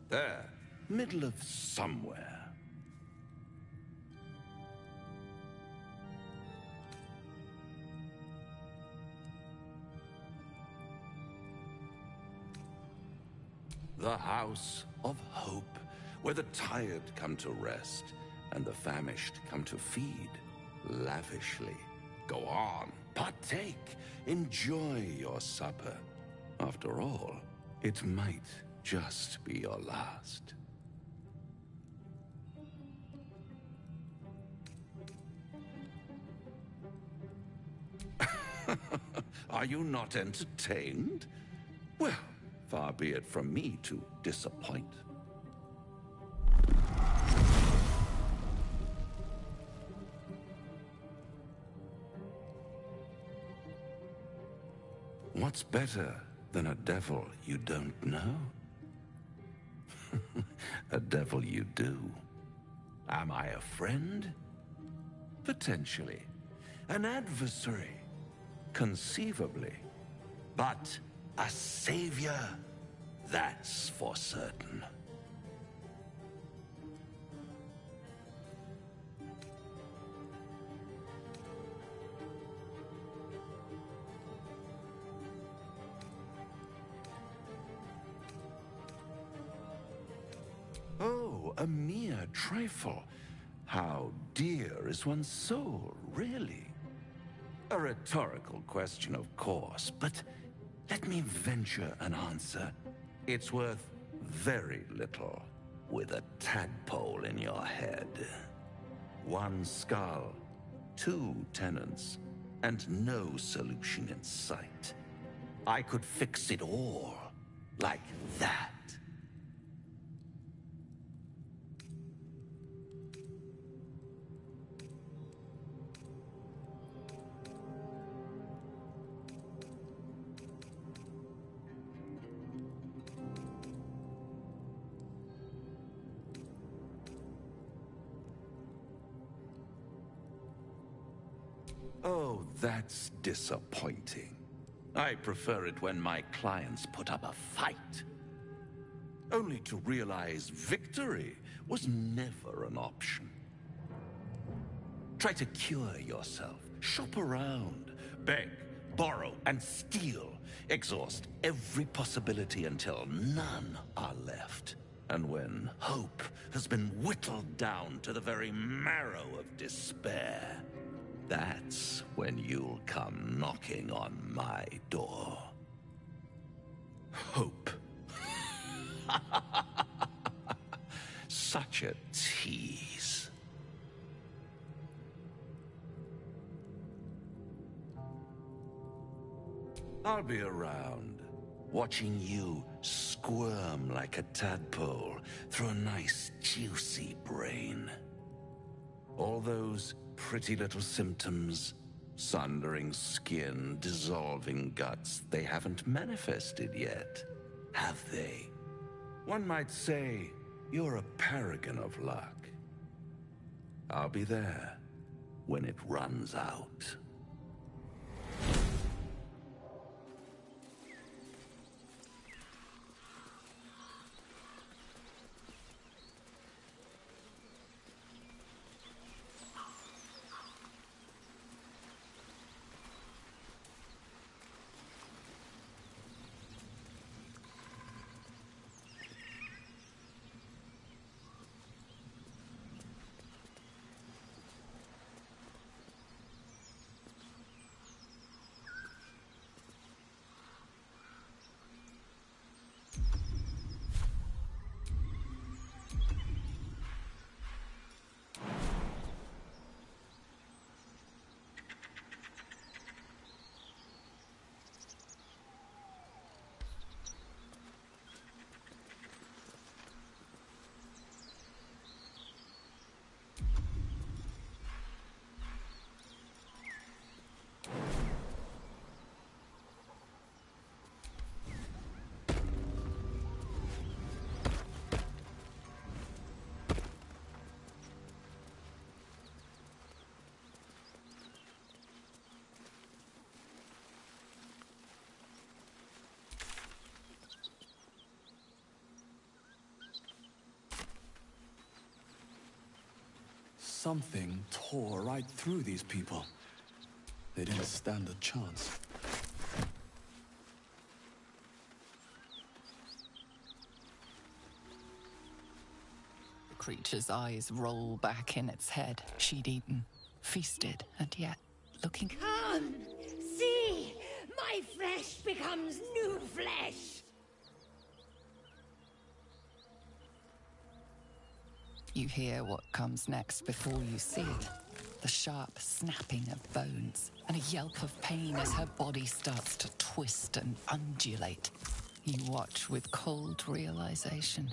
There, middle of somewhere. The House of Hope, where the tired come to rest and the famished come to feed lavishly. Go on, partake, enjoy your supper. After all, it might just be your last. Are you not entertained? Well, far be it from me to disappoint. What's better than a devil you don't know? A devil you do. Am I a friend? Potentially. An adversary? Conceivably. But a savior? That's for certain. Oh, a mere trifle. How dear is one's soul, really? A rhetorical question, of course, but let me venture an answer. It's worth very little with a tadpole in your head. One skull, two tenants, and no solution in sight. I could fix it all, like that. Oh, that's disappointing. I prefer it when my clients put up a fight. Only to realize victory was never an option. Try to cure yourself, shop around, beg, borrow, and steal. Exhaust every possibility until none are left. And when hope has been whittled down to the very marrow of despair, that's when you'll come knocking on my door. Hope. Such a tease. I'll be around, watching you squirm like a tadpole through a nice, juicy brain. All those pretty little symptoms, sundering skin, dissolving guts, they haven't manifested yet, have they? One might say you're a paragon of luck. I'll be there when it runs out. Something tore right through these people. They didn't stand a chance. creature's eyes roll back in its head. She'd eaten, feasted, and yet looking... Come! See! My flesh becomes new flesh! You hear what comes next before you see it. The sharp snapping of bones, and a yelp of pain as her body starts to twist and undulate. You watch with cold realization.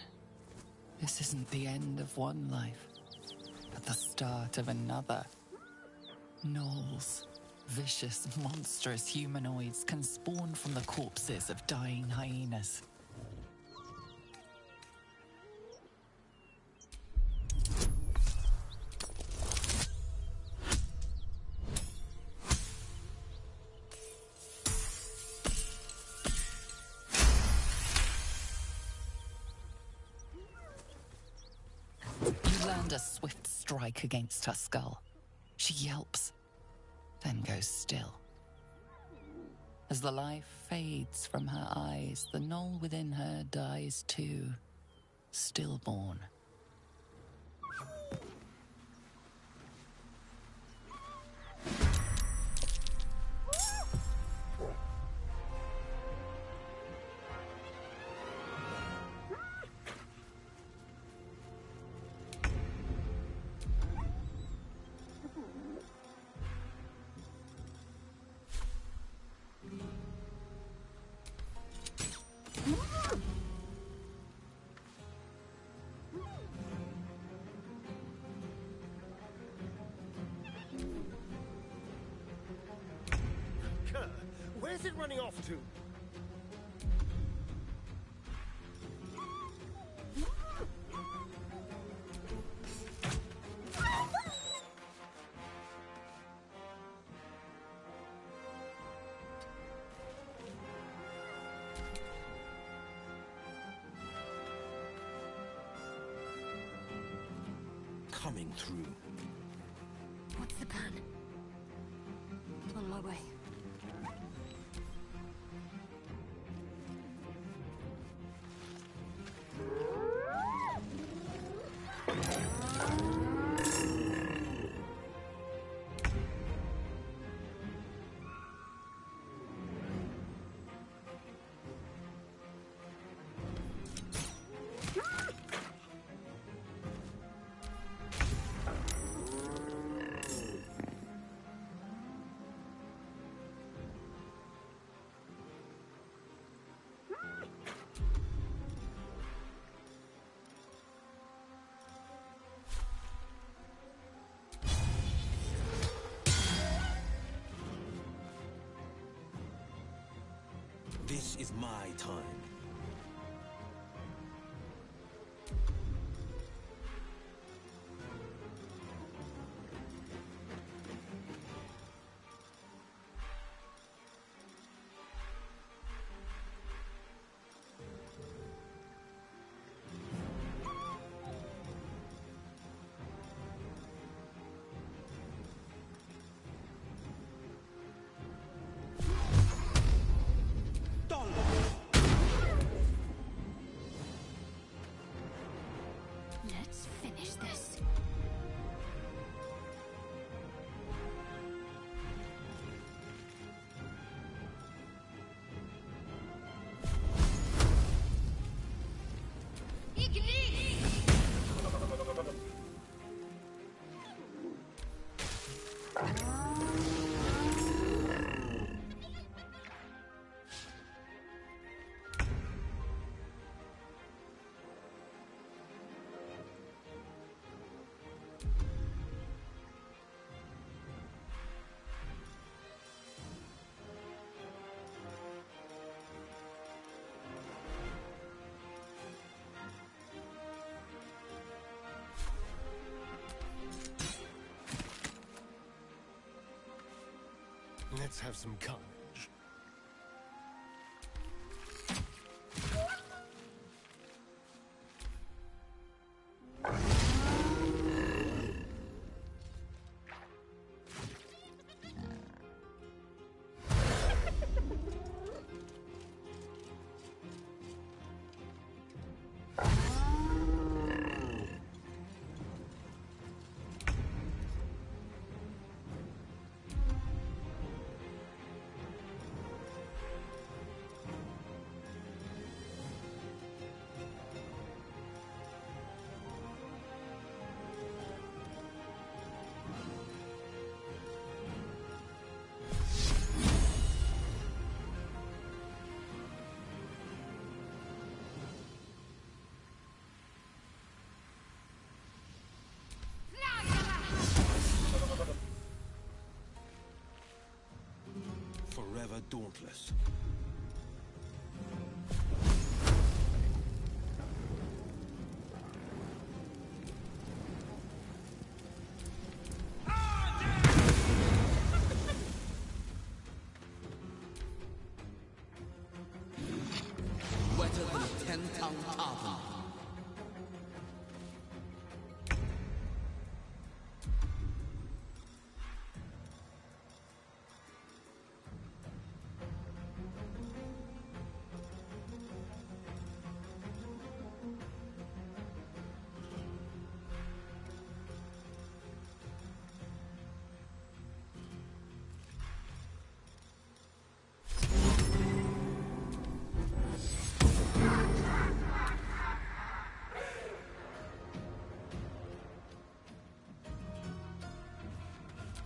This isn't the end of one life, but the start of another. Gnolls, vicious, monstrous humanoids, can spawn from the corpses of dying hyenas. A swift strike against her skull. She yelps, then goes still. As the life fades from her eyes, the gnoll within her dies too, stillborn. Where's it running off to? Coming through. What's the plan? On my way. This is my time. Let's finish this. Let's have some carnage. are dauntless. Wetter than a 10-ton tartan.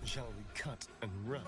Shall we cut and run?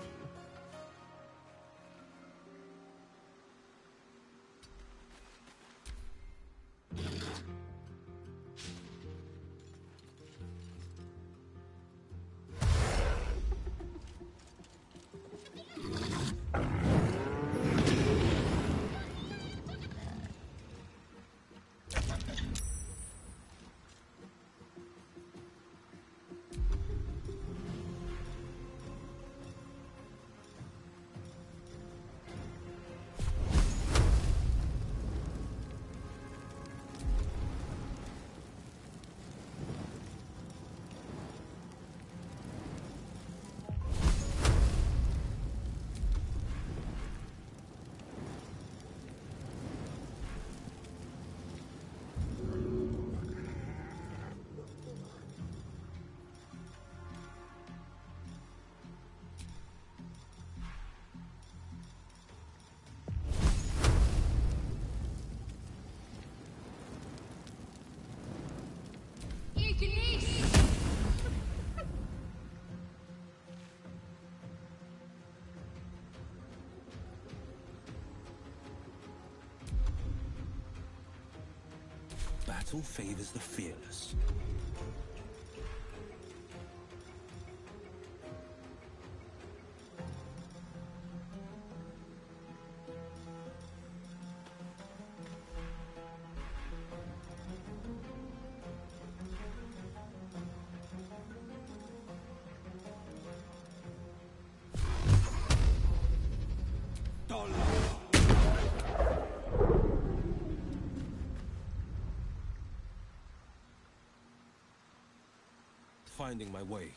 Battle favors the fearless. Finding my way.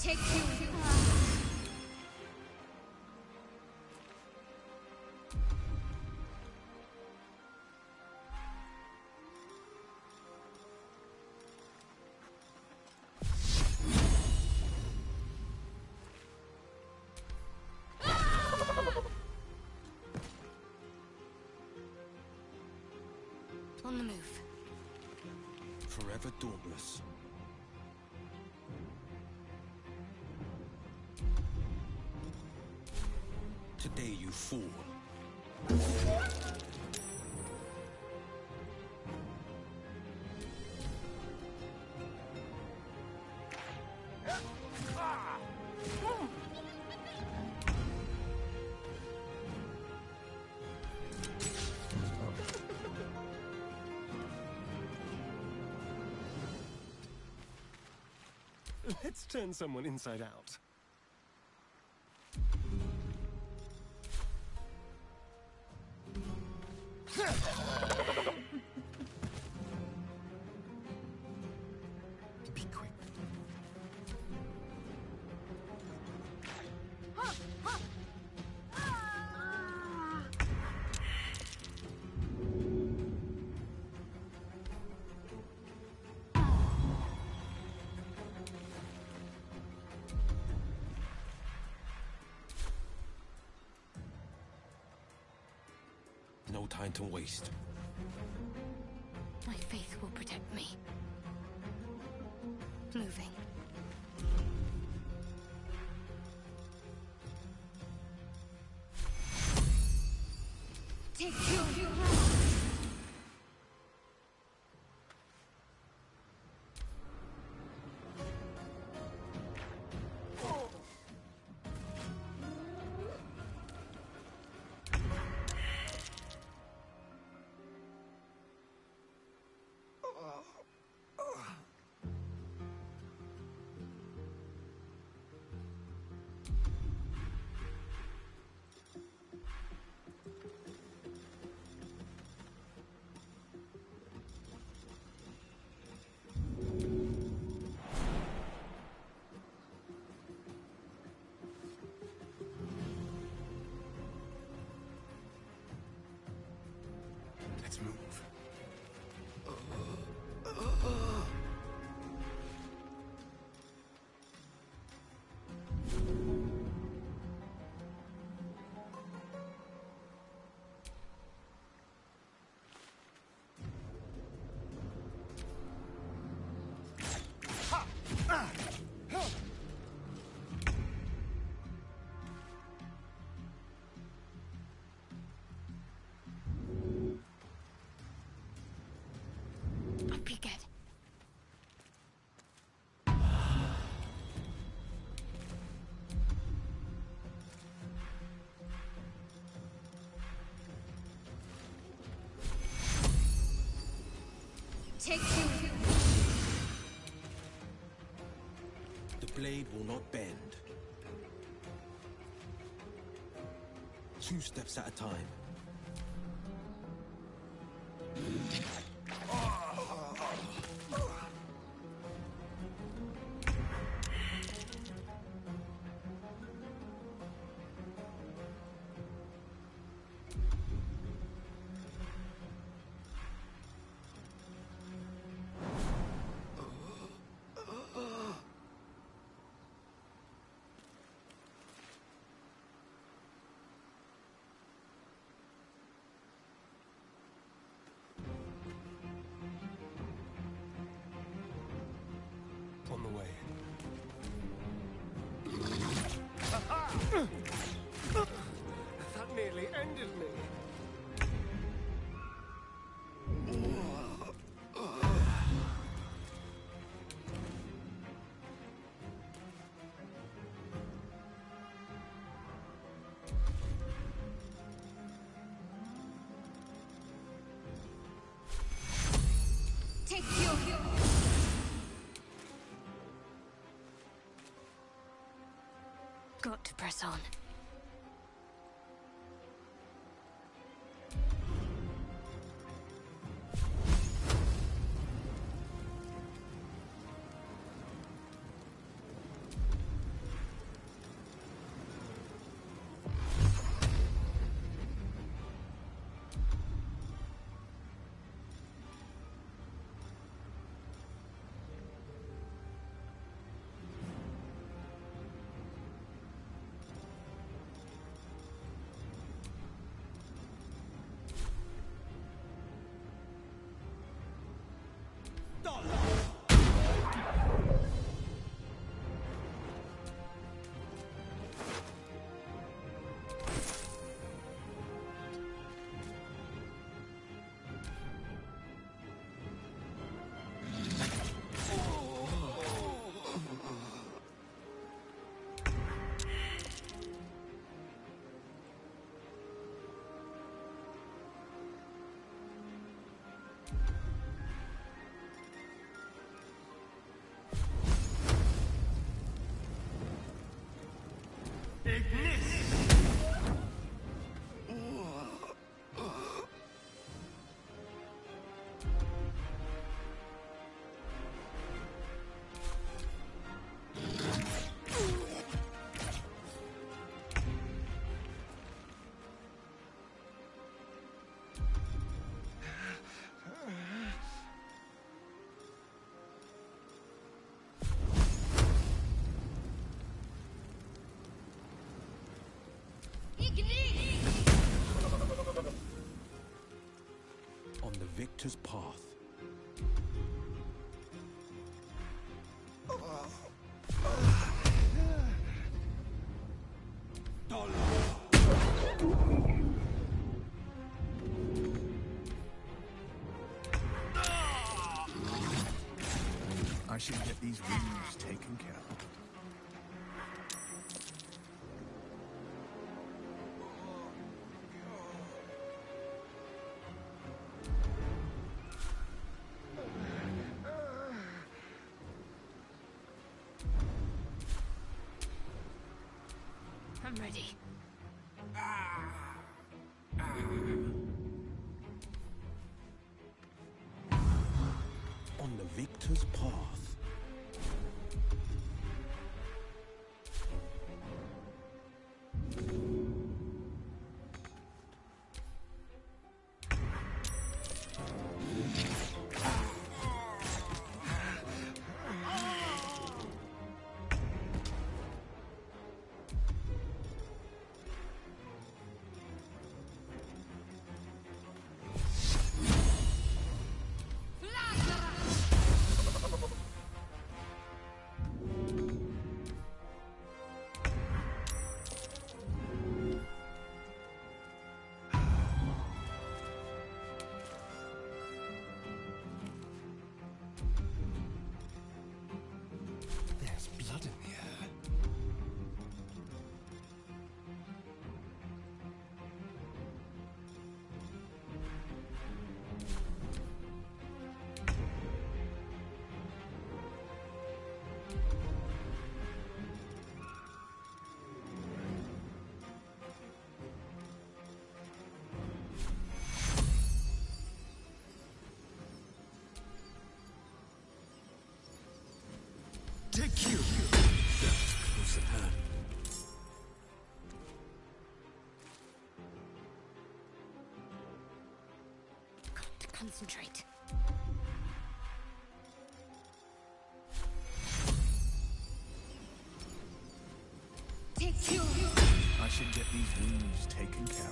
Take you. On the move. Forever dauntless. Today you fall. Let's turn someone inside out. Be quick. No time to waste. My faith will protect me. Moving. Take you. Let's move. I'll be good. Take you. The blade will not bend. 2 steps at a time. On the way. That nearly ended me. Take you. Got to press on. victor's path. I should get these wounds taken care of. I'm ready. On the victor's path. There's blood in here. Take you! Close at hand. Got to concentrate. Take you! I should get these wounds taken care of.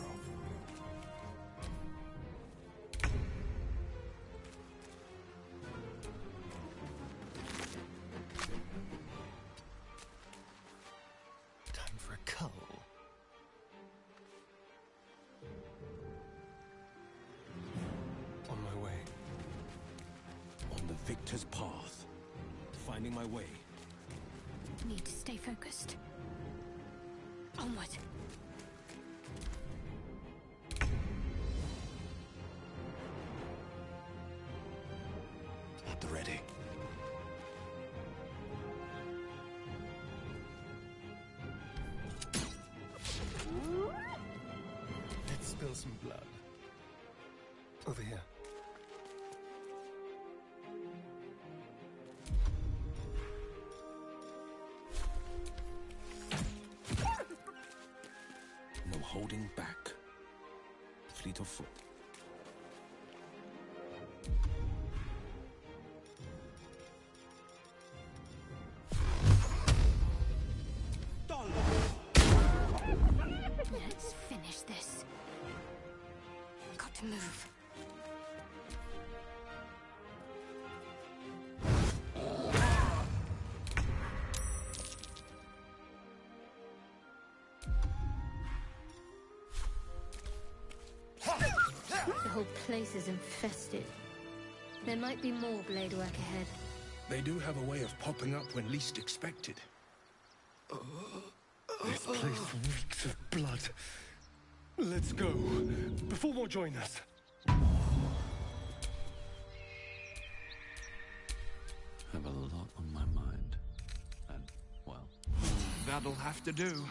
Time for a cull. On my way. On the victor's path. Finding my way. Need to stay focused. Onward. At the ready. Let's spill some blood. Over here. No holding back. Fleet of foot. Let's finish this. Got to move. The whole place is infested. There might be more blade work ahead. They do have a way of popping up when least expected. This place reeks of blood. Let's go, before more join us. Have a lot on my mind. And, well... That'll have to do.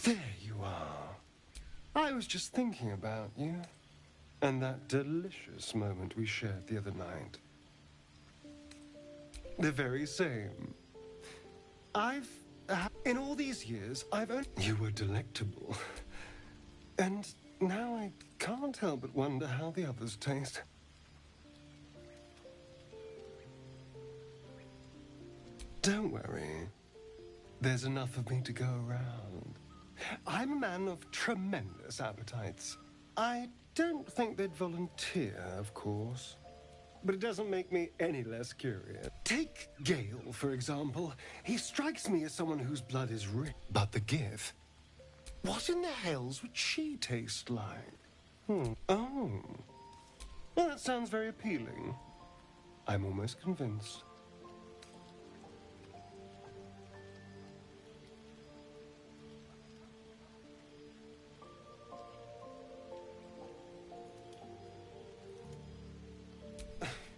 There you are. I was just thinking about you, and that delicious moment we shared the other night. The very same. In all these years, I've only... You were delectable. And now I can't help but wonder how the others taste. Don't worry. There's enough of me to go around. I'm a man of tremendous appetites. I don't think they'd volunteer, of course. But it doesn't make me any less curious. Take Gale, for example. He strikes me as someone whose blood is rich. But the Gith? What in the hells would she taste like? Oh. Well, that sounds very appealing. I'm almost convinced.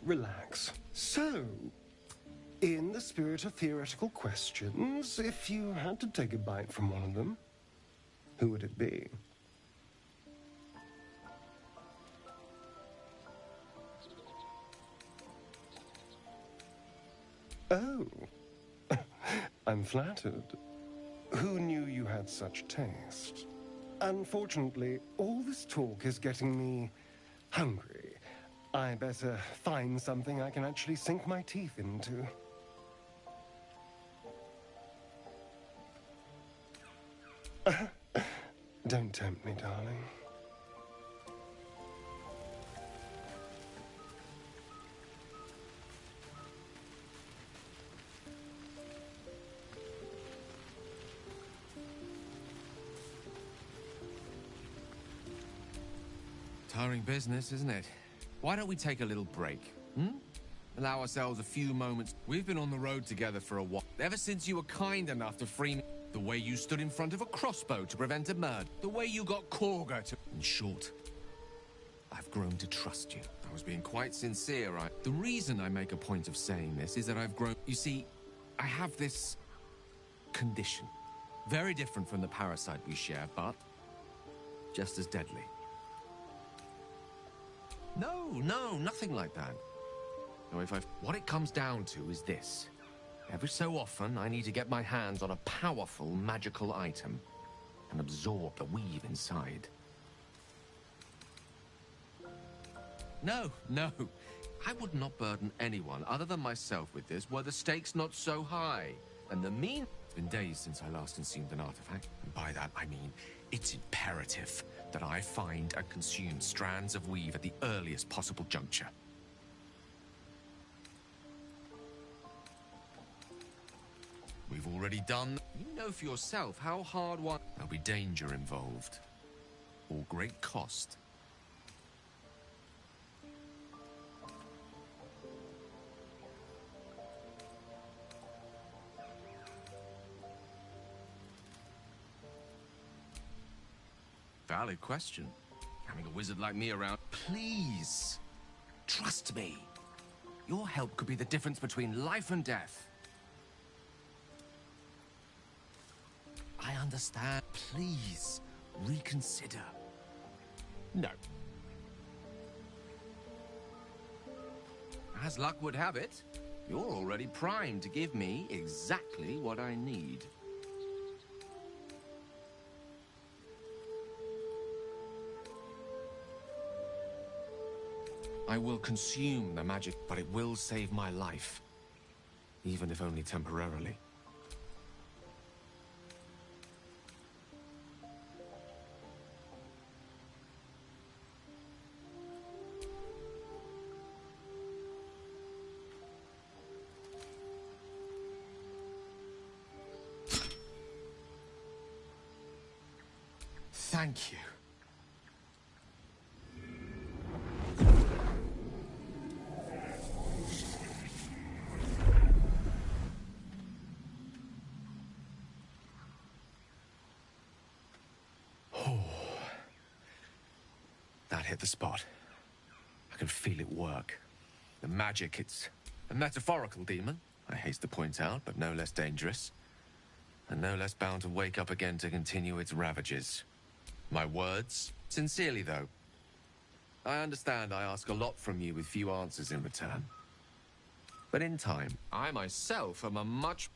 Relax. So, in the spirit of theoretical questions, if you had to take a bite from one of them, who would it be? Oh. I'm flattered. Who knew you had such taste? Unfortunately, all this talk is getting me hungry. I better find something I can actually sink my teeth into. Don't tempt me, darling. Tiring business, isn't it? Why don't we take a little break, Allow ourselves a few moments. We've been on the road together for a while. Ever since you were kind enough to free me. The way you stood in front of a crossbow to prevent a murder. The way you got Korga to... In short, I've grown to trust you. I was being quite sincere, The reason I make a point of saying this is that I've grown... You see, I have this... condition. Very different from the parasite we share, but... just as deadly. No, nothing like that. No, what it comes down to is this. Every so often, I need to get my hands on a powerful magical item and absorb the weave inside. No. I would not burden anyone other than myself with this were the stakes not so high. And It's been days since I last consumed an artifact. And by that, I mean it's imperative that I find and consume strands of weave at the earliest possible juncture. We've already done... You know for yourself how hard one... There'll be danger involved. Or great cost. Valid question. Having a wizard like me around... Please! Trust me. Your help could be the difference between life and death. I understand. Please, reconsider. No. As luck would have it, you're already primed to give me exactly what I need. I will consume the magic, but it will save my life. Even if only temporarily. Thank you. That hit the spot. I can feel it work. The magic, it's a metaphorical demon, I haste to point out, but no less dangerous. and no less bound to wake up again to continue its ravages. My words? Sincerely, though. I understand I ask a lot from you with few answers in return. But in time, I myself am a much...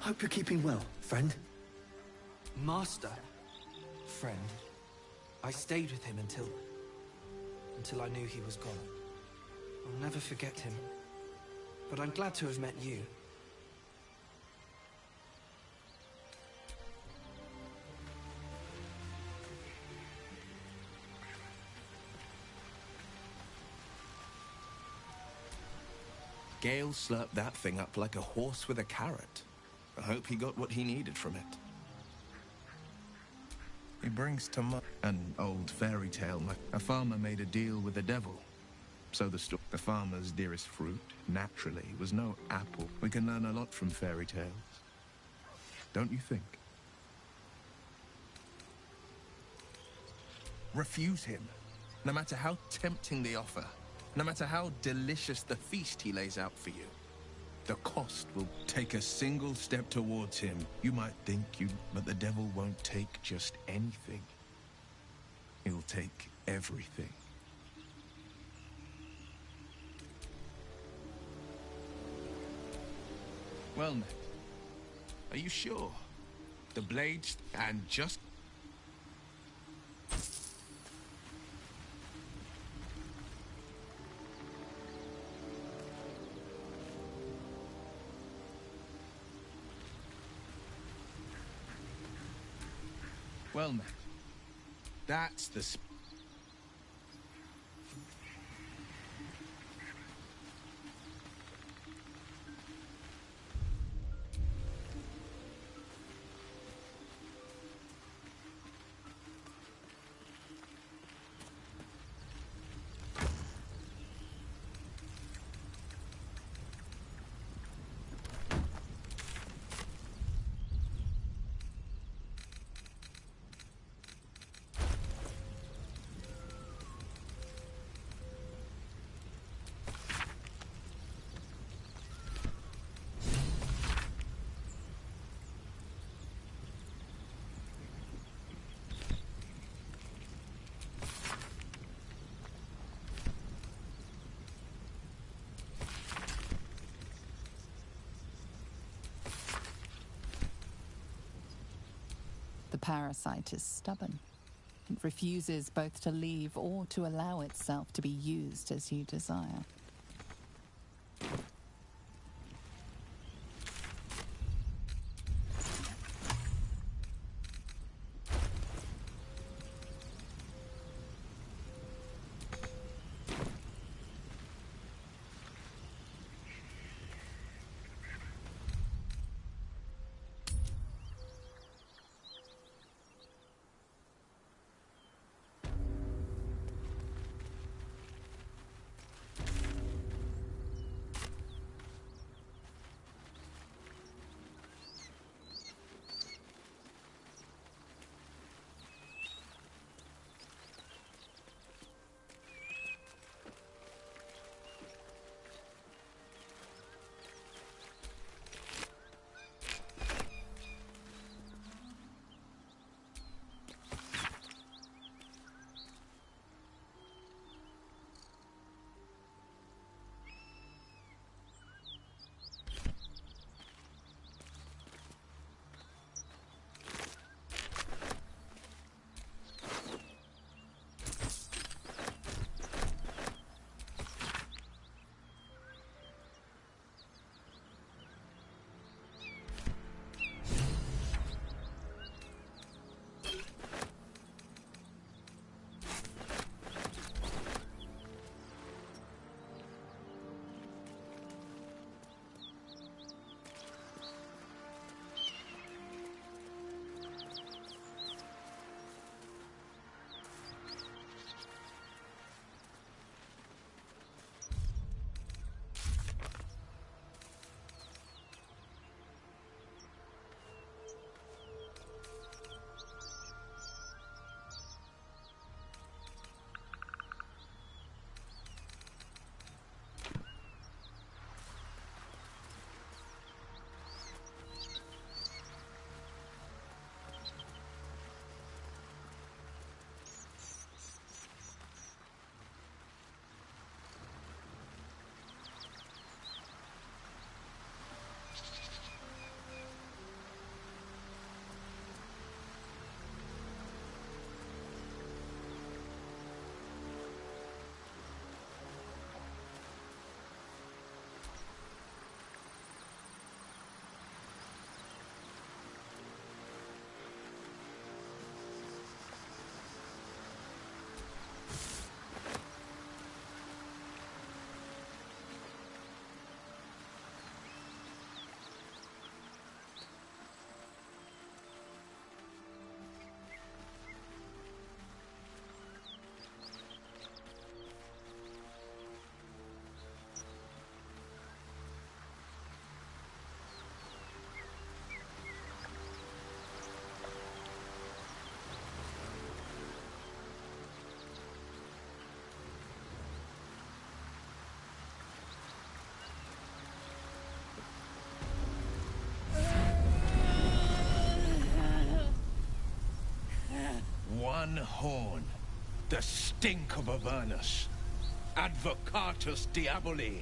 Hope you're keeping well, friend. Master. Friend. I stayed with him until I knew he was gone. I'll never forget him. But I'm glad to have met you. Gale slurped that thing up like a horse with a carrot. I hope he got what he needed from it. He brings to mind an old fairy tale. A farmer made a deal with the devil. So the farmer's dearest fruit, naturally, was no apple. We can learn a lot from fairy tales. Don't you think? Refuse him, no matter how tempting the offer, no matter how delicious the feast he lays out for you. The cost will take a single step towards him. You might think but the devil won't take just anything. He'll take everything. Well, Ned, are you sure? The blades and just... Well, Matt, that's the... The parasite is stubborn. It refuses both to leave or to allow itself to be used as you desire. One horn. The stink of Avernus. Advocatus Diaboli.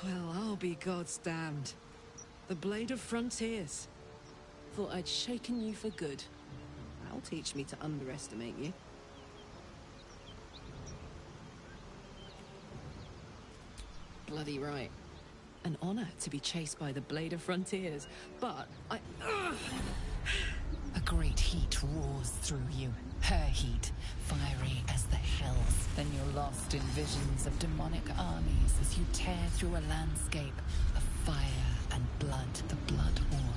Well, I'll be God's damned. The Blade of Frontiers. Thought I'd shaken you for good. That'll teach me to underestimate you. Bloody right. An honor to be chased by the Blade of Frontiers, but I... A great heat roars through you. Her heat, fiery as the hells. Then you're lost in visions of demonic armies as you tear through a landscape of fire and blood, the Blood War.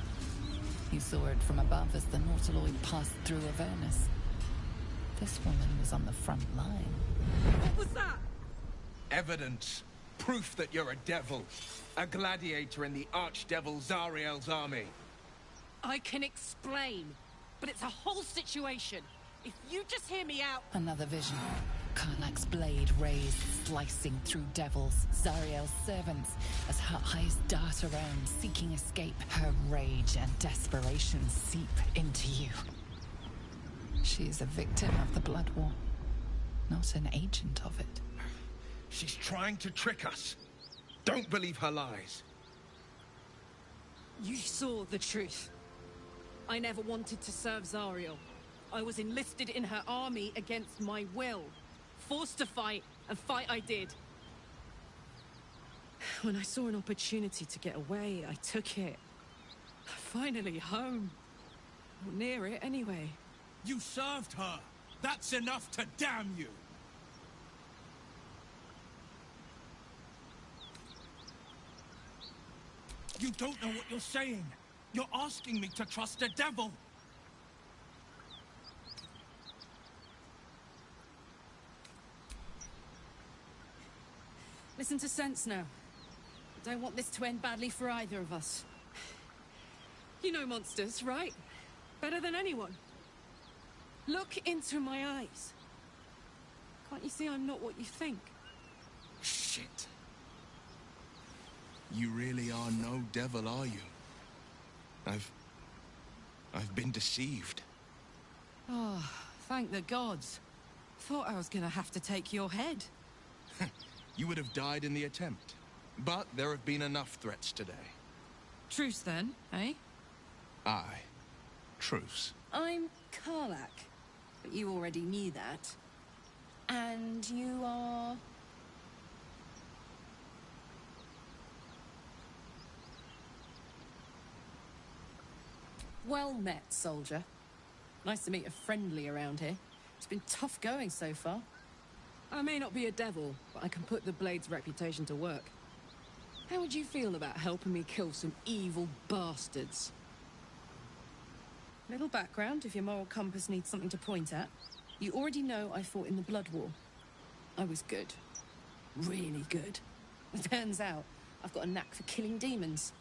You saw it from above as the Nautiloid passed through Avernus. This woman was on the front line. What was that? Evidence. Proof that you're a devil. A gladiator in the archdevil Zariel's army. I can explain, but it's a whole situation. If you just hear me out... Another vision. Karlach's blade raised, slicing through devils, Zariel's servants, as her eyes dart around, seeking escape. Her rage and desperation seep into you. She is a victim of the Blood War, not an agent of it. She's trying to trick us. Don't believe her lies. You saw the truth. I never wanted to serve Zariel. I was enlisted in her army against my will. Forced to fight, and fight I did. When I saw an opportunity to get away, I took it. Finally home. Or near it, anyway. You served her. That's enough to damn you. You don't know what you're saying. You're asking me to trust a devil. Listen to sense now. I don't want this to end badly for either of us. You know monsters, right? Better than anyone. Look into my eyes. Can't you see I'm not what you think? Shit. You really are no devil, are you? I've been deceived. Oh, thank the gods. Thought I was gonna have to take your head. You would have died in the attempt. But there have been enough threats today. Truce then, eh? Aye. Truce. I'm Karlach, but you already knew that. And you are... Well met, soldier. Nice to meet a friendly around here. It's been tough going so far. I may not be a devil, but I can put the Blade's reputation to work. How would you feel about helping me kill some evil bastards? Little background, if your moral compass needs something to point at. You already know I fought in the Blood War. I was good. Really good. It turns out I've got a knack for killing demons.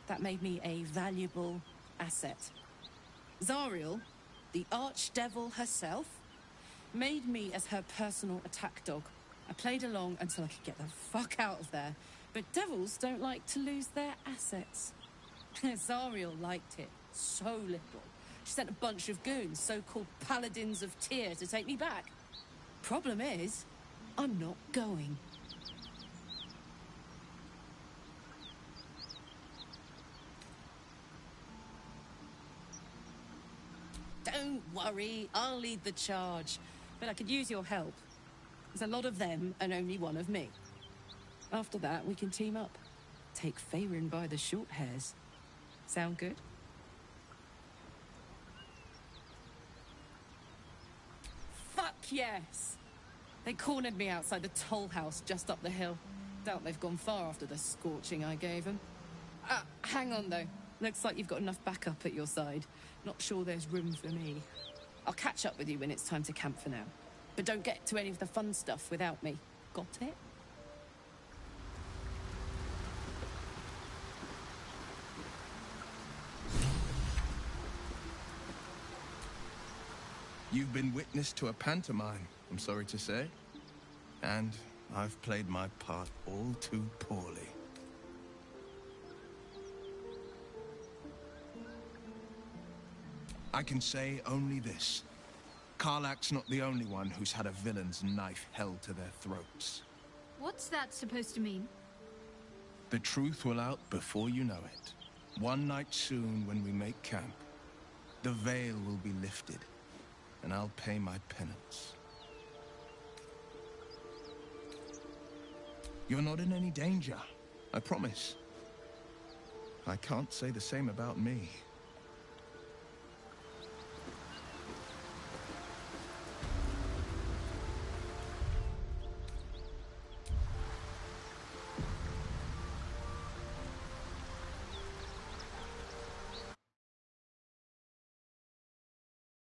That made me a valuable asset. Zariel, the archdevil herself, made me as her personal attack dog. I played along until I could get the fuck out of there. But devils don't like to lose their assets. Zariel liked it so little. She sent a bunch of goons, so-called paladins of Tyr, to take me back. Problem is, I'm not going. Don't worry, I'll lead the charge. But I could use your help. There's a lot of them and only one of me. After that, we can team up. Take Faerun by the short hairs. Sound good? Fuck yes! They cornered me outside the toll house just up the hill. Doubt they've gone far after the scorching I gave them. Hang on though. Looks like you've got enough backup at your side. Not sure there's room for me. I'll catch up with you when it's time to camp for now. But don't get to any of the fun stuff without me. Got it? You've been witness to a pantomime, I'm sorry to say. And I've played my part all too poorly. I can say only this. Karlach's not the only one who's had a villain's knife held to their throats. What's that supposed to mean? The truth will out before you know it. One night soon, when we make camp, the veil will be lifted, and I'll pay my penance. You're not in any danger, I promise. I can't say the same about me.